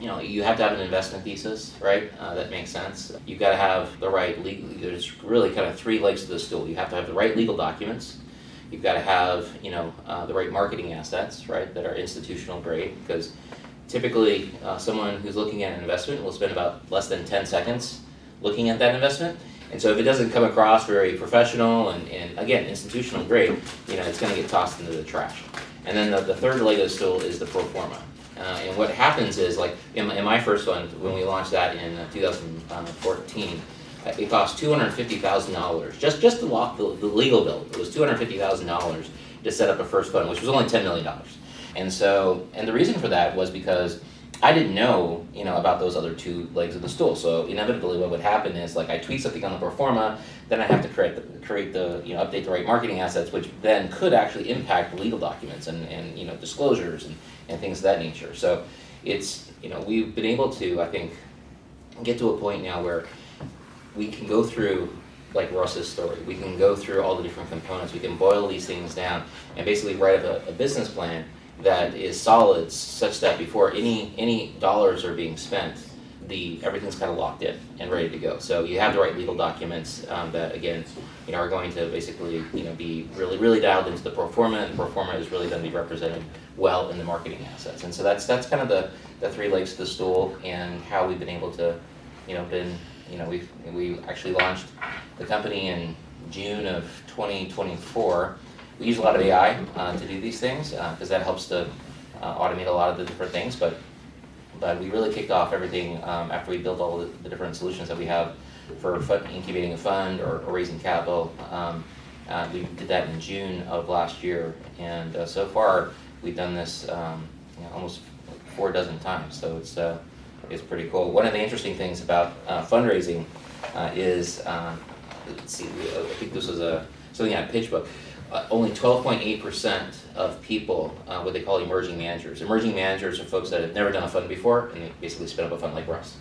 B: You have to have an investment thesis, right? That makes sense. You've got to have the right legal. There's really kind of three legs to the stool. You have to have the right legal documents. You've got to have, the right marketing assets, right, that are institutional grade, because typically someone who's looking at an investment will spend about less than 10 seconds looking at that investment. And so if it doesn't come across very professional and again, institutional grade, it's going to get tossed into the trash. And then the third leg of the stool is the pro forma. And what happens is, like, in my first fund, when we launched that in 2014, it cost $250,000, just to lock the legal bill. It was $250,000 to set up a first fund, which was only $10 million. And the reason for that was because I didn't know, about those other two legs of the stool. So inevitably, what would happen is, like, I tweak something on the pro forma, then I have to create the update the right marketing assets, which then could actually impact legal documents and disclosures and things of that nature. So it's, we've been able to, I think, get to a point now where we can go through, like Ross's story, we can go through all the different components, we can boil these things down and basically write up a business plan that is solid, such that before any dollars are being spent, everything's kind of locked in and ready to go. So you have the right legal documents that, again, are going to basically, be really, really dialed into the pro forma, and the pro forma is really going to be represented well in the marketing assets. And so that's kind of the three legs to the stool, and how we've been able to, we actually launched the company in June of 2024. We use a lot of AI to do these things, because that helps to automate a lot of the different things, but we really kicked off everything after we built all the different solutions that we have for incubating a fund or raising capital. We did that in June of last year, and so far we've done this almost 4 dozen times, so it's pretty cool. One of the interesting things about fundraising is, let's see, I think this was something on PitchBook. Only 12.8% of people, what they call emerging managers. Emerging managers are folks that have never done a fund before, and they basically spin up a fund like Russ.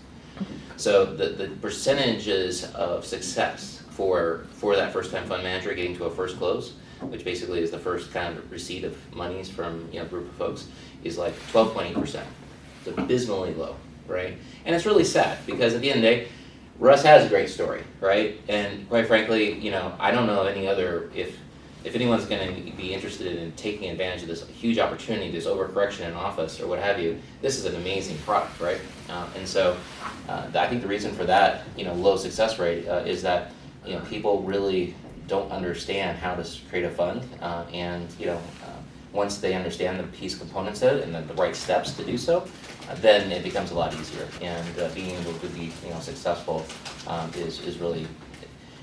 B: So the percentages of success for that first-time fund manager getting to a first close, which basically is the first kind of receipt of monies from a group of folks, is like 12.8%. It's abysmally low, right? And it's really sad, because at the end of the day, Russ has a great story, right? And quite frankly, I don't know of any other, if anyone's going to be interested in taking advantage of this huge opportunity, this overcorrection in office or what have you, this is an amazing product, right? And so I think the reason for that, low success rate is that, people really don't understand how to create a fund, and once they understand the piece components of it and the right steps to do so, then it becomes a lot easier. And being able to be successful is really,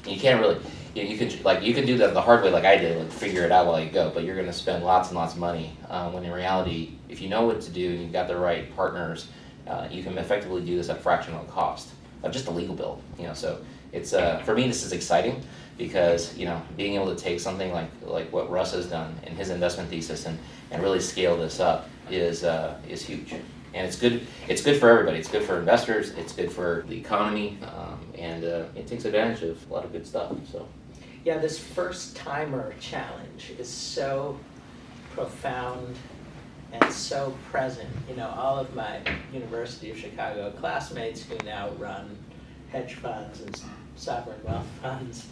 B: you can't really. you can do that the hard way like I did, like figure it out while you go, but you're gonna spend lots and lots of money, when in reality, if you know what to do and you've got the right partners, you can effectively do this at fractional cost of just a legal bill, so it's, for me, this is exciting because, being able to take something like what Russ has done in his investment thesis and really scale this up is huge. And it's good for everybody. It's good for investors, it's good for the economy, and it takes advantage of a lot of good stuff, so.
A: Yeah, this first timer challenge is so profound and so present. All of my University of Chicago classmates who now run hedge funds and sovereign wealth funds,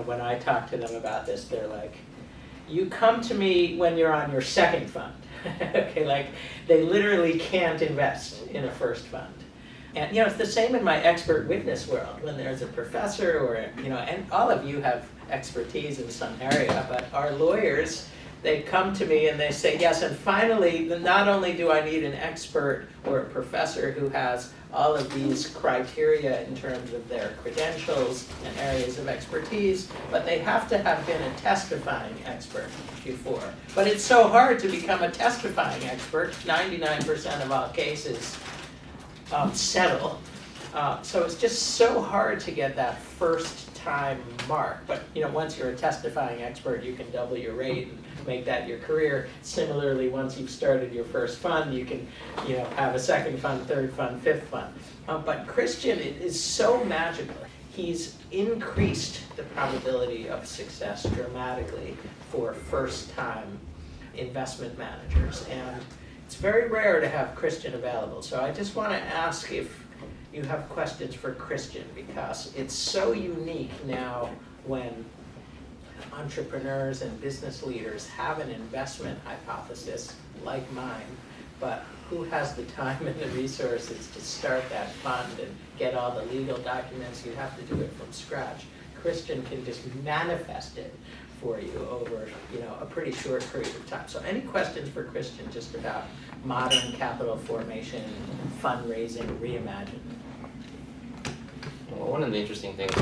A: when I talk to them about this, they're like, you come to me when you're on your second fund. Okay, like they literally can't invest in a first fund. And it's the same in my expert witness world when there's a professor or and all of you have expertise in some area, but our lawyers, they come to me and they say, yes, and finally, not only do I need an expert or a professor who has all of these criteria in terms of their credentials and areas of expertise, but they have to have been a testifying expert before. But it's so hard to become a testifying expert. 99% of all cases settle. So it's just so hard to get that first time mark. But once you're a testifying expert, you can double your rate and make that your career. Similarly, once you've started your first fund, you can have a second fund, third fund, fifth fund. But Christian is so magical. He's increased the probability of success dramatically for first-time investment managers. And it's very rare to have Christian available. So I just want to ask if you have questions for Christian, because it's so unique now when entrepreneurs and business leaders have an investment hypothesis like mine, but who has the time and the resources to start that fund and get all the legal documents? You have to do it from scratch. Christian can just manifest it for you over a pretty short period of time. So any questions for Christian just about modern capital formation, fundraising, reimagined?
B: Well, one of the interesting things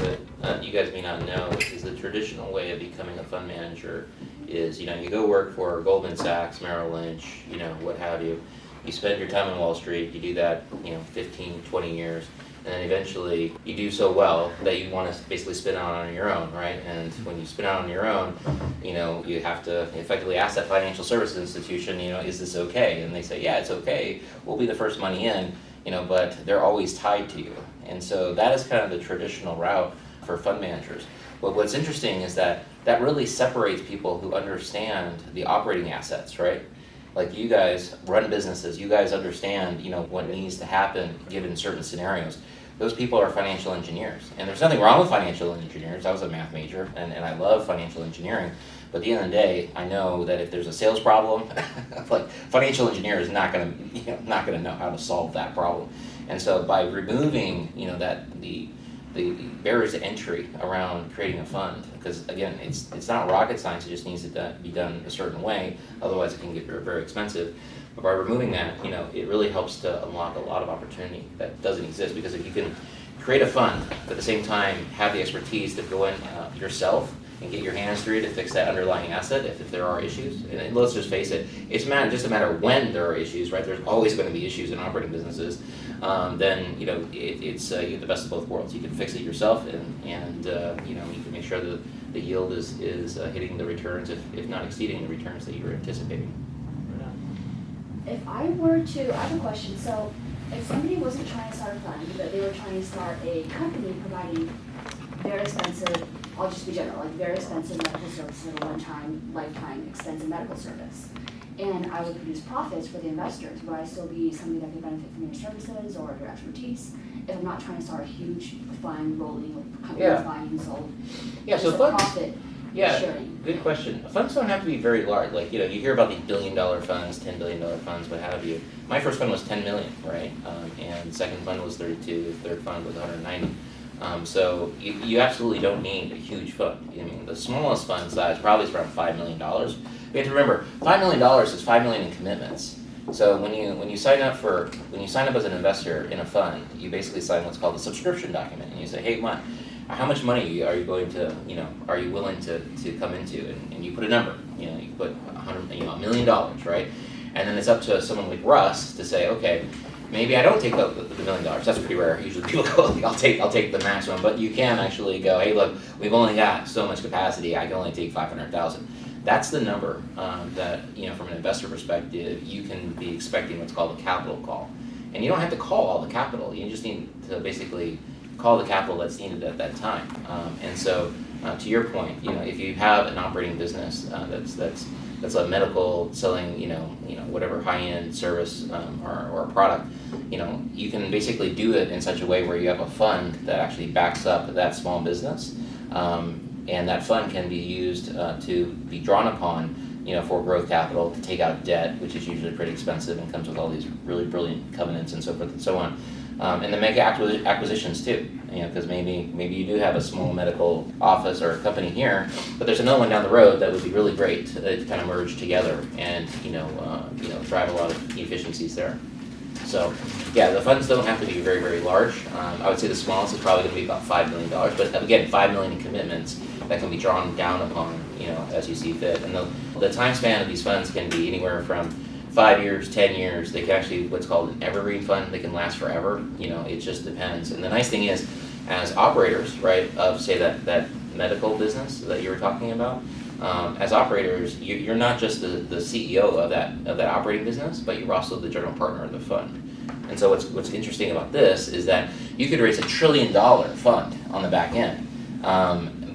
B: that you guys may not know is the traditional way of becoming a fund manager is, you go work for Goldman Sachs, Merrill Lynch, what have you. You spend your time on Wall Street, you do that, 15, 20 years, and then eventually you do so well that you want to basically spin out on your own, right? And when you spin out on your own, you have to effectively ask that financial services institution, is this okay? And they say, yeah, it's okay, we'll be the first money in, but they're always tied to you. And so that is kind of the traditional route for fund managers. But what's interesting is that really separates people who understand the operating assets, right? Like you guys run businesses, you guys understand, what needs to happen given certain scenarios. Those people are financial engineers. And there's nothing wrong with financial engineers. I was a math major and I love financial engineering. But at the end of the day, I know that if there's a sales problem, like financial engineer is not gonna know how to solve that problem. And so by removing, the barriers to entry around creating a fund, because again, it's not rocket science, it just needs to be done a certain way, otherwise it can get very, very expensive. But by removing that, it really helps to unlock a lot of opportunity that doesn't exist, because if you can create a fund, but at the same time have the expertise to go in yourself and get your hands dirty to fix that underlying asset if there are issues. And let's just face it, it's just a matter of when there are issues, right? There's always going to be issues in operating businesses. Then it's you get the best of both worlds. You can fix it yourself, and you can make sure that the yield is hitting the returns, if not exceeding the returns that you were anticipating.
E: If I have a question. So if somebody wasn't trying to start a fund, but they were trying to start a company providing very expensive, I'll just be general, like very expensive medical services at a one-time, lifetime expensive medical service, and I would produce profits for the investors, would I still be somebody that could benefit from your services or your expertise if I'm not trying to start a huge fund rolling with companies buying and sold?
B: Yeah, so
E: Just a
B: funds,
E: profit sharing.
B: good question. Funds don't have to be very large. Like, you hear about these $1 billion funds, $10 billion funds, what have you. My first fund was 10 million, right? And second fund was 32, third fund was 190. So you absolutely don't need a huge fund. I mean, the smallest fund size probably is around $5 million. We have to remember, $5 million is $5 million in commitments. So when you sign up as an investor in a fund, you basically sign what's called a subscription document, and you say, hey, how much money are you going to, are you willing to come into? And you put a number, you put $100 million, right? And then it's up to someone like Russ to say, okay, maybe I don't take the $1 million. That's pretty rare. Usually people go, I'll take the maximum. But you can actually go, hey, look, we've only got so much capacity. I can only take 500,000. That's the number that, from an investor perspective, you can be expecting what's called a capital call. And you don't have to call all the capital. You just need to basically call the capital that's needed at that time. And so, to your point, if you have an operating business that's a medical selling, whatever high-end service or a product, you can basically do it in such a way where you have a fund that actually backs up that small business, and that fund can be used to be drawn upon, for growth capital, to take out debt, which is usually pretty expensive and comes with all these really brilliant covenants and so forth and so on. And then make acquisitions too, because maybe you do have a small medical office or a company here, but there's another one down the road that would be really great to kind of merge together and drive a lot of efficiencies there. So yeah, the funds don't have to be very, very large. I would say the smallest is probably going to be about $5 million, but again, $5 million in commitments that can be drawn down upon, as you see fit. And the time span of these funds can be anywhere from 5 years, 10 years. They can actually, what's called an evergreen fund, they can last forever. It just depends. And the nice thing is, as operators, right, of say that medical business that you were talking about, as operators, you're not just the CEO of that operating business, but you're also the general partner of the fund. And so what's interesting about this is that you could raise $1 trillion fund on the back end.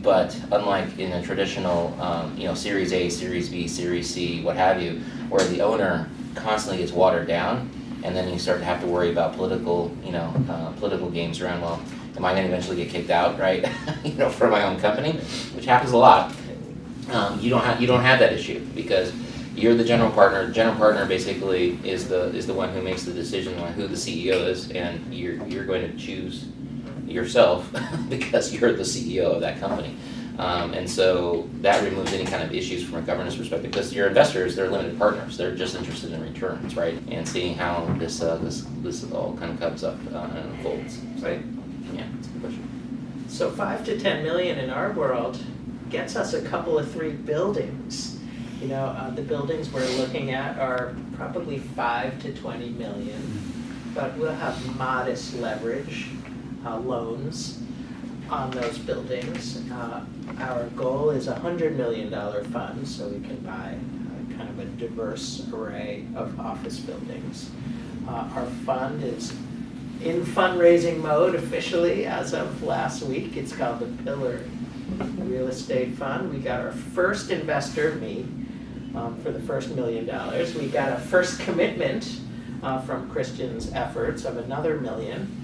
B: But unlike in a traditional, Series A, Series B, Series C, what have you, where the owner constantly gets watered down, and then you start to have to worry about political games around, well, am I going to eventually get kicked out, right? From my own company, which happens a lot. You don't have that issue because you're the general partner. The general partner basically is the one who makes the decision on who the CEO is, and you're going to choose yourself because you're the CEO of that company. And so that removes any kind of issues from a governance perspective because your investors, they're limited partners. They're just interested in returns, right? And seeing how this all kind of comes up and unfolds, right? Yeah, that's a good question.
A: So 5 to 10 million in our world gets us a couple of 3 buildings. The buildings we're looking at are probably 5 to 20 million, but we'll have modest leverage loans on those buildings. Our goal is a $100 million fund, so we can buy kind of a diverse array of office buildings. Our fund is in fundraising mode officially as of last week. It's called the Pillar Real Estate Fund. We got our first investor, me, for the first $1 million. We got a first commitment from Christian's efforts of another $1 million.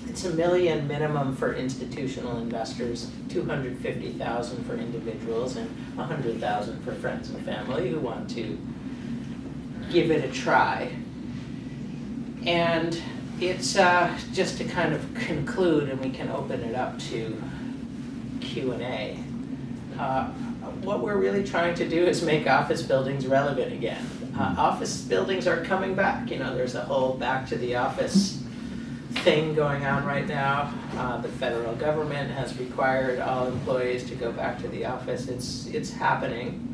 A: It's $1 million minimum for institutional investors, $250,000 for individuals, and $100,000 for friends and family who want to give it a try. And it's just to kind of conclude, and we can open it up to Q&A. What we're really trying to do is make office buildings relevant again. Office buildings are coming back. There's a whole back to the office thing going on right now. The federal government has required all employees to go back to the office. It's happening.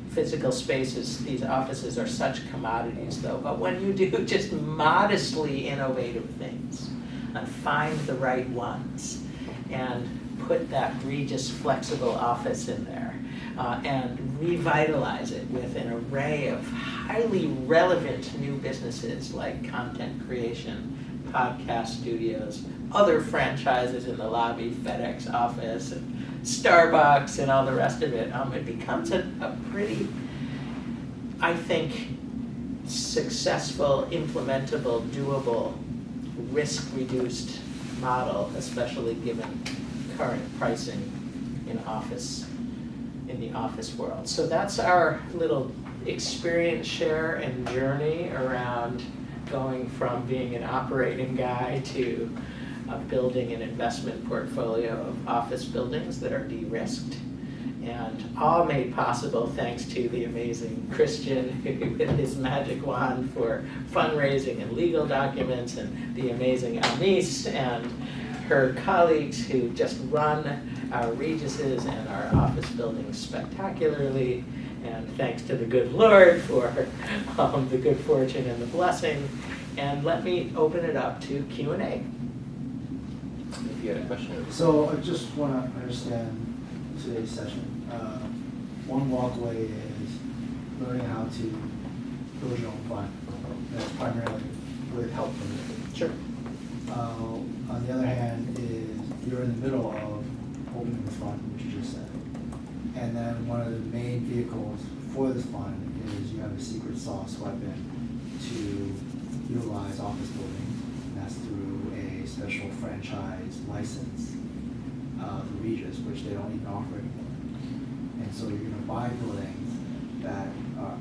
A: Physical spaces, these offices are such commodities though, but when you do just modestly innovative things and find the right ones and put that Regis flexible office in there and revitalize it with an array of highly relevant new businesses like content creation, podcast studios, other franchises in the lobby, FedEx office, and Starbucks, and all the rest of it, it becomes a pretty, I think, successful, implementable, doable, risk-reduced model, especially given current pricing in the office world. So that's our little experience share and journey around going from being an operating guy to building an investment portfolio of office buildings that are de-risked, and all made possible thanks to the amazing Christian with his magic wand for fundraising and legal documents, and the amazing Almise and her colleagues who just run our Regis's and our office buildings spectacularly. And thanks to the good Lord for the good fortune and the blessing. And let me open it up to Q&A.
B: If you had a question.
F: So I just want to understand today's session. One walkway is learning how to build your own fund. That's primarily with help from you.
A: Sure.
F: On the other hand is you're in the middle of opening the fund, which you just said. And then one of the main vehicles for this fund is you have a secret sauce weapon to utilize office buildings. And that's through a special franchise license for Regis, which they don't even offer anymore. And so you're going to buy buildings that are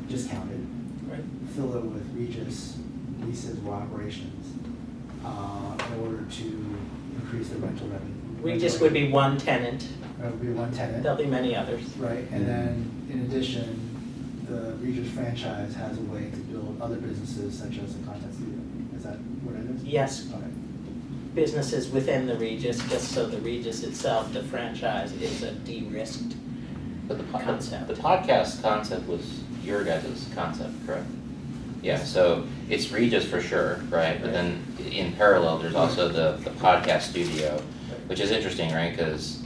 F: discounted,
A: Right.
F: fill it with Regis leases or operations in order to increase the rental revenue.
A: Regis would be one tenant.
F: That would be one tenant.
A: There'll be many others.
F: Right, and then in addition, the Regis franchise has a way to build other businesses such as a content studio. Is that what it is?
A: Yes,
F: Okay.
A: businesses within the Regis, just so the Regis itself, the franchise, is a de-risked.
B: But
A: Concept.
B: the podcast concept was your guys' concept, correct? Yeah, so it's Regis for sure, right? But then in parallel, there's also the podcast studio, which is interesting, right? Because,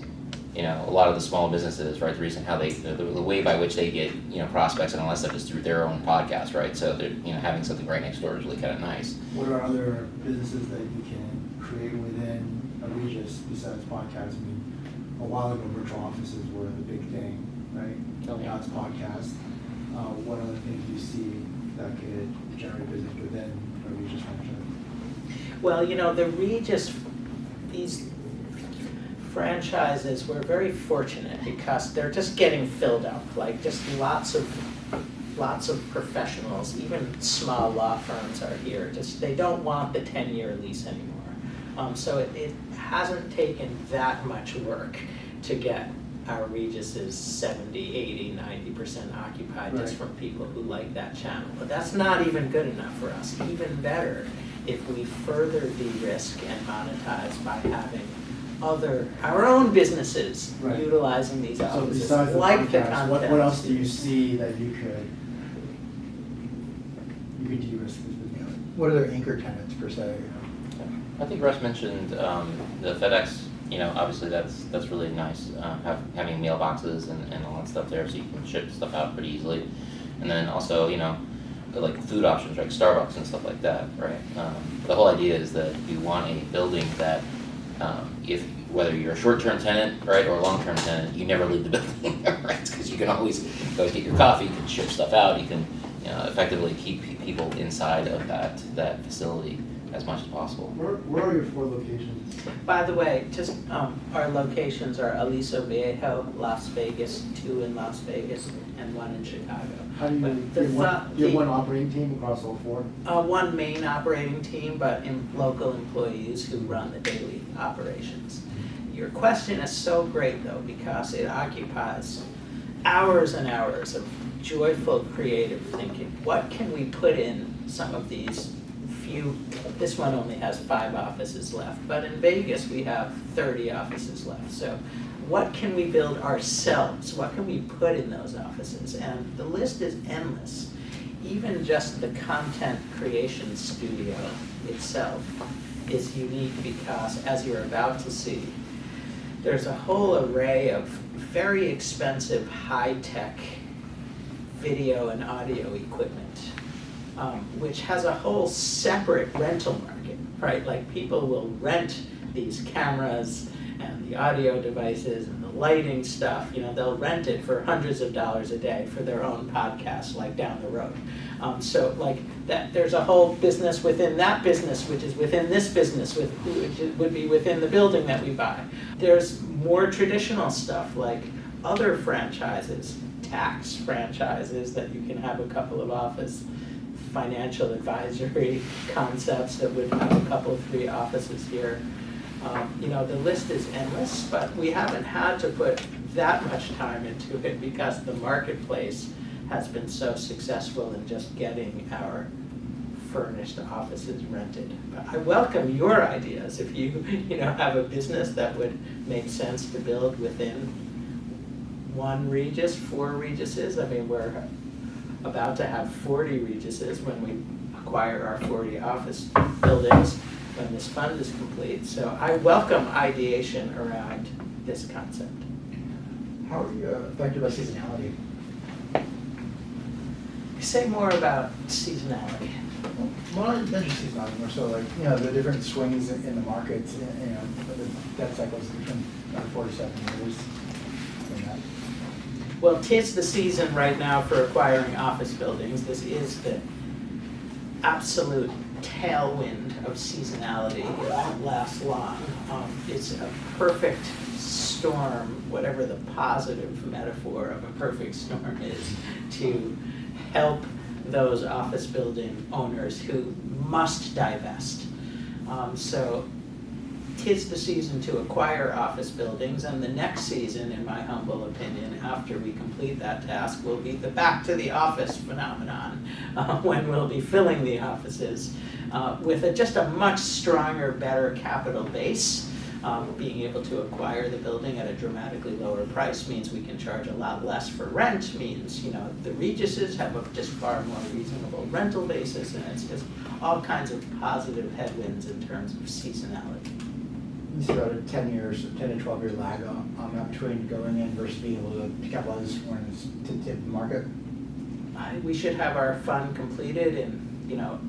B: you know, a lot of the small businesses, right, the reason how they, the way by which they get, you know, prospects and all that stuff is through their own podcast, right? So they're, you know, having something right next door is really kind of nice.
F: What are other businesses that you can create within a Regis besides podcasts? I mean, a while ago, virtual offices were the big thing, right?
B: Oh, yeah.
F: Now it's podcast. What other things do you see that could generate business within a Regis franchise?
A: Well, you know, the Regis, these franchises, we're very fortunate because they're just getting filled up, like just lots of professionals, even small law firms are here. Just, they don't want the 10-year lease anymore. So it hasn't taken that much work to get our Regis's 70, 80, 90% occupied just
F: Right.
A: from people who like that channel. But that's not even good enough for us. Even better if we further de-risk and monetize by having our own businesses
F: Right.
A: utilizing these
F: So
A: offices,
F: besides the
A: like the
F: podcast,
A: content.
F: what else do you see that you could de-risk this business?
D: What are their anchor tenants per se?
B: I think Russ mentioned the FedEx, you know, obviously that's really nice, having mailboxes and all that stuff there so you can ship stuff out pretty easily. And then also, you know, like food options, like Starbucks and stuff like that, right? The whole idea is that you want a building that if whether you're a short-term tenant, right, or a long-term tenant, you never leave the building, right? Because you can always go get your coffee, you can ship stuff out, you can, you know, effectively keep people inside of that facility as much as possible.
F: Where are your 4 locations?
A: By the way, just our locations are Aliso Viejo, Las Vegas, 2 in Las Vegas, and 1 in Chicago.
F: How do you,
A: But
F: do you have one
A: the-
F: operating team across all 4?
A: One main operating team, but local employees who run the daily operations. Your question is so great though, because it occupies hours and hours of joyful creative thinking. What can we put in some of these few, this one only has 5 offices left, but in Vegas we have 30 offices left. So what can we build ourselves? What can we put in those offices? And the list is endless. Even just the content creation studio itself is unique because, as you're about to see, there's a whole array of very expensive, high-tech video and audio equipment, which has a whole separate rental market, right? Like people will rent these cameras and the audio devices and the lighting stuff, you know, they'll rent it for hundreds of dollars a day for their own podcast, like down the road. So like that, there's a whole business within that business, which is within this business, which would be within the building that we buy. There's more traditional stuff like other franchises, tax franchises that you can have a couple of office, financial advisory concepts that would have a couple, 3 offices here. You know, the list is endless, but we haven't had to put that much time into it because the marketplace has been so successful in just getting our furnished offices rented. But I welcome your ideas. If you, have a business that would make sense to build within 1 Regis, 4 Regises. I mean, we're about to have 40 Regises when we acquire our 40 office buildings when this fund is complete. So I welcome ideation around this concept.
D: How are you affected by seasonality?
A: Say more about seasonality.
D: Well, not just seasonality, more so like, the different swings in the markets, the debt cycles between 47 years. And that.
A: Well, 'tis the season right now for acquiring office buildings. This is the absolute tailwind of seasonality. It won't last long. It's a perfect storm, whatever the positive metaphor of a perfect storm is, to help those office building owners who must divest. So 'tis the season to acquire office buildings, and the next season, in my humble opinion, after we complete that task, will be the back to the office phenomenon, when we'll be filling the offices with just a much stronger, better capital base. Being able to acquire the building at a dramatically lower price means we can charge a lot less for rent, means, the Regises have a just far more reasonable rental basis, and it's just all kinds of positive headwinds in terms of seasonality.
D: You see about a 10 to 12 year lag on between going in versus being able to capitalize when it's to tip the market.
A: We should have our fund completed in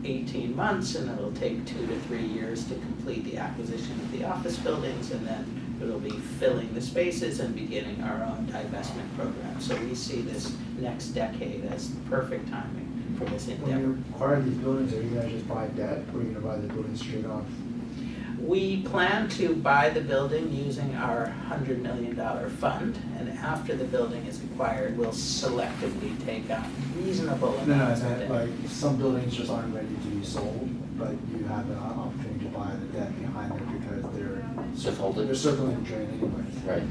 A: 18 months, and it'll take 2 to 3 years to complete the acquisition of the office buildings, and then it'll be filling the spaces and beginning our own divestment program. So we see this next decade as the perfect timing for this
F: When
A: endeavor.
F: you acquire these buildings, are you gonna just buy debt, or are you gonna buy the building straight off?
A: We plan to buy the building using our $100 million fund, and after the building is acquired, we'll selectively take on reasonable
F: No, I
A: amounts of
F: meant
A: debt.
F: like, some buildings just aren't ready to be sold, but you have an opportunity to buy the debt behind it because they're
B: Defaulted.
F: circling the drain anyway.
B: Right.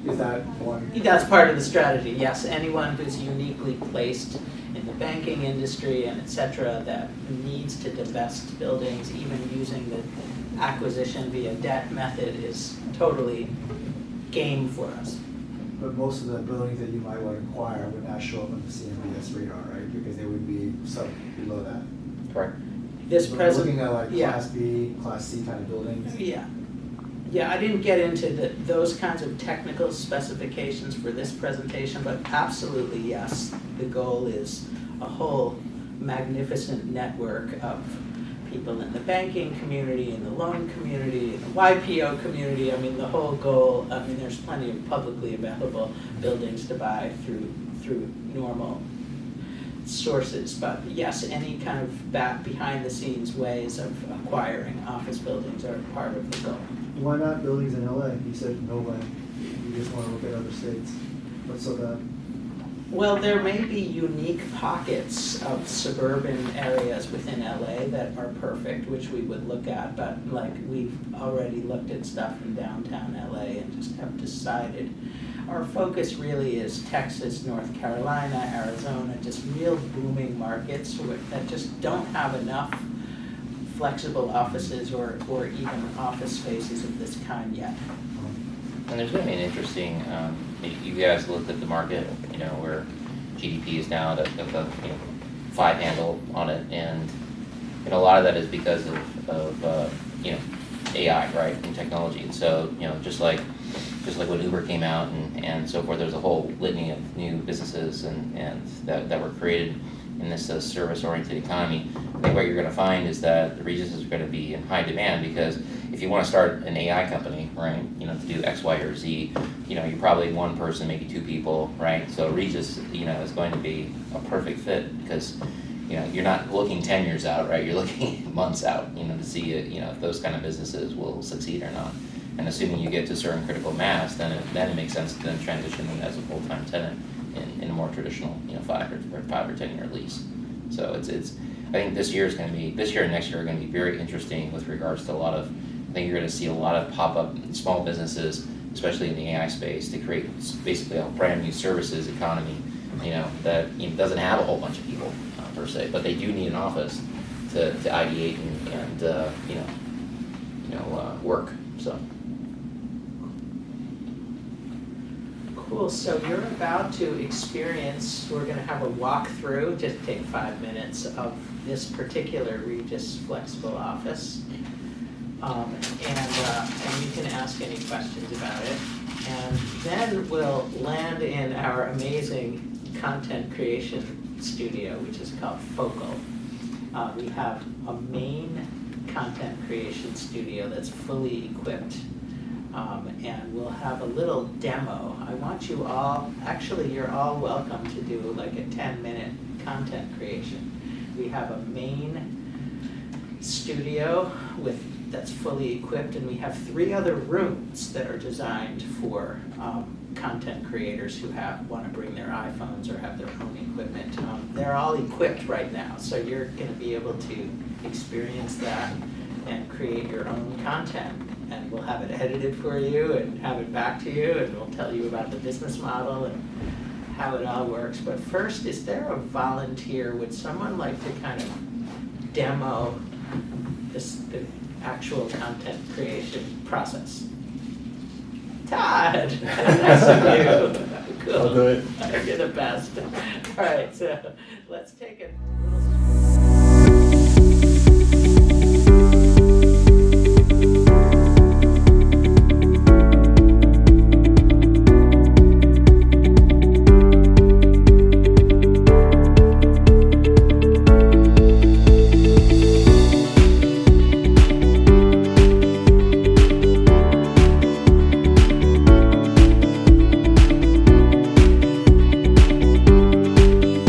F: Is that one?
A: That's part of the strategy, yes. Anyone who's uniquely placed in the banking industry and et cetera that needs to divest buildings, even using the acquisition via debt method, is totally game for us.
F: But most of the buildings that you might want to acquire would not show up on the CMBS radar, right? Because they would be below that.
B: Correct.
A: This
F: We're
A: present,
F: looking at like
A: yeah.
F: Class B, Class C kind of buildings.
A: Yeah, I didn't get into those kinds of technical specifications for this presentation, but absolutely yes. The goal is a whole magnificent network of people in the banking community, in the loan community, in the YPO community. I mean, the whole goal, there's plenty of publicly available buildings to buy through normal sources, but yes, any kind of behind the scenes ways of acquiring office buildings are part of the goal.
F: Why not buildings in LA? You said no way. You just want to look at other states. What's so bad?
A: Well, there may be unique pockets of suburban areas within LA that are perfect, which we would look at, but like we've already looked at stuff in downtown LA and just have decided our focus really is Texas, North Carolina, Arizona, just real booming markets that just don't have enough flexible offices or even office spaces of this kind yet.
B: And there's going to be an interesting, you guys looked at the market, where GDP is now at a 5 handle on it, and a lot of that is because of AI, right, and technology. And so, just like when Uber came out and so forth, there's a whole litany of new businesses and that were created in this service-oriented economy. I think what you're going to find is that the Regis is going to be in high demand, because if you want to start an AI company, right, to do X, Y, or Z, you're probably one person, maybe 2 people, right? So Regis, is going to be a perfect fit, because, you're not looking 10 years out, right? You're looking months out, to see, if those kind of businesses will succeed or not. And assuming you get to a certain critical mass, then it makes sense to then transition them as a full-time tenant in a more traditional, 5 or 10 year lease. So it's I think this year and next year are going to be very interesting with regards to I think you're going to see a lot of pop-up small businesses, especially in the AI space, to create basically a brand new services economy, that doesn't have a whole bunch of people per se, but they do need an office to ideate and work. So
A: Cool, so you're about to experience, we're gonna have a walkthrough, just take 5 minutes, of this particular Regis flexible office. And you can ask any questions about it. And then we'll land in our amazing content creation studio, which is called Focal. We have a main content creation studio that's fully equipped. And we'll have a little demo. I want you all, actually you're all welcome to do like a 10-minute content creation. We have a main studio that's fully equipped, and we have 3 other rooms that are designed for content creators who want to bring their iPhones or have their own equipment. They're all equipped right now, so you're going to be able to experience that and create your own content. And we'll have it edited for you and have it back to you, and we'll tell you about the business model and how it all works. But first, is there a volunteer? Would someone like to kind of demo the actual content creation process? Todd, nice of you. Cool.
G: I'll do it.
A: You're the best. All right, so let's take a little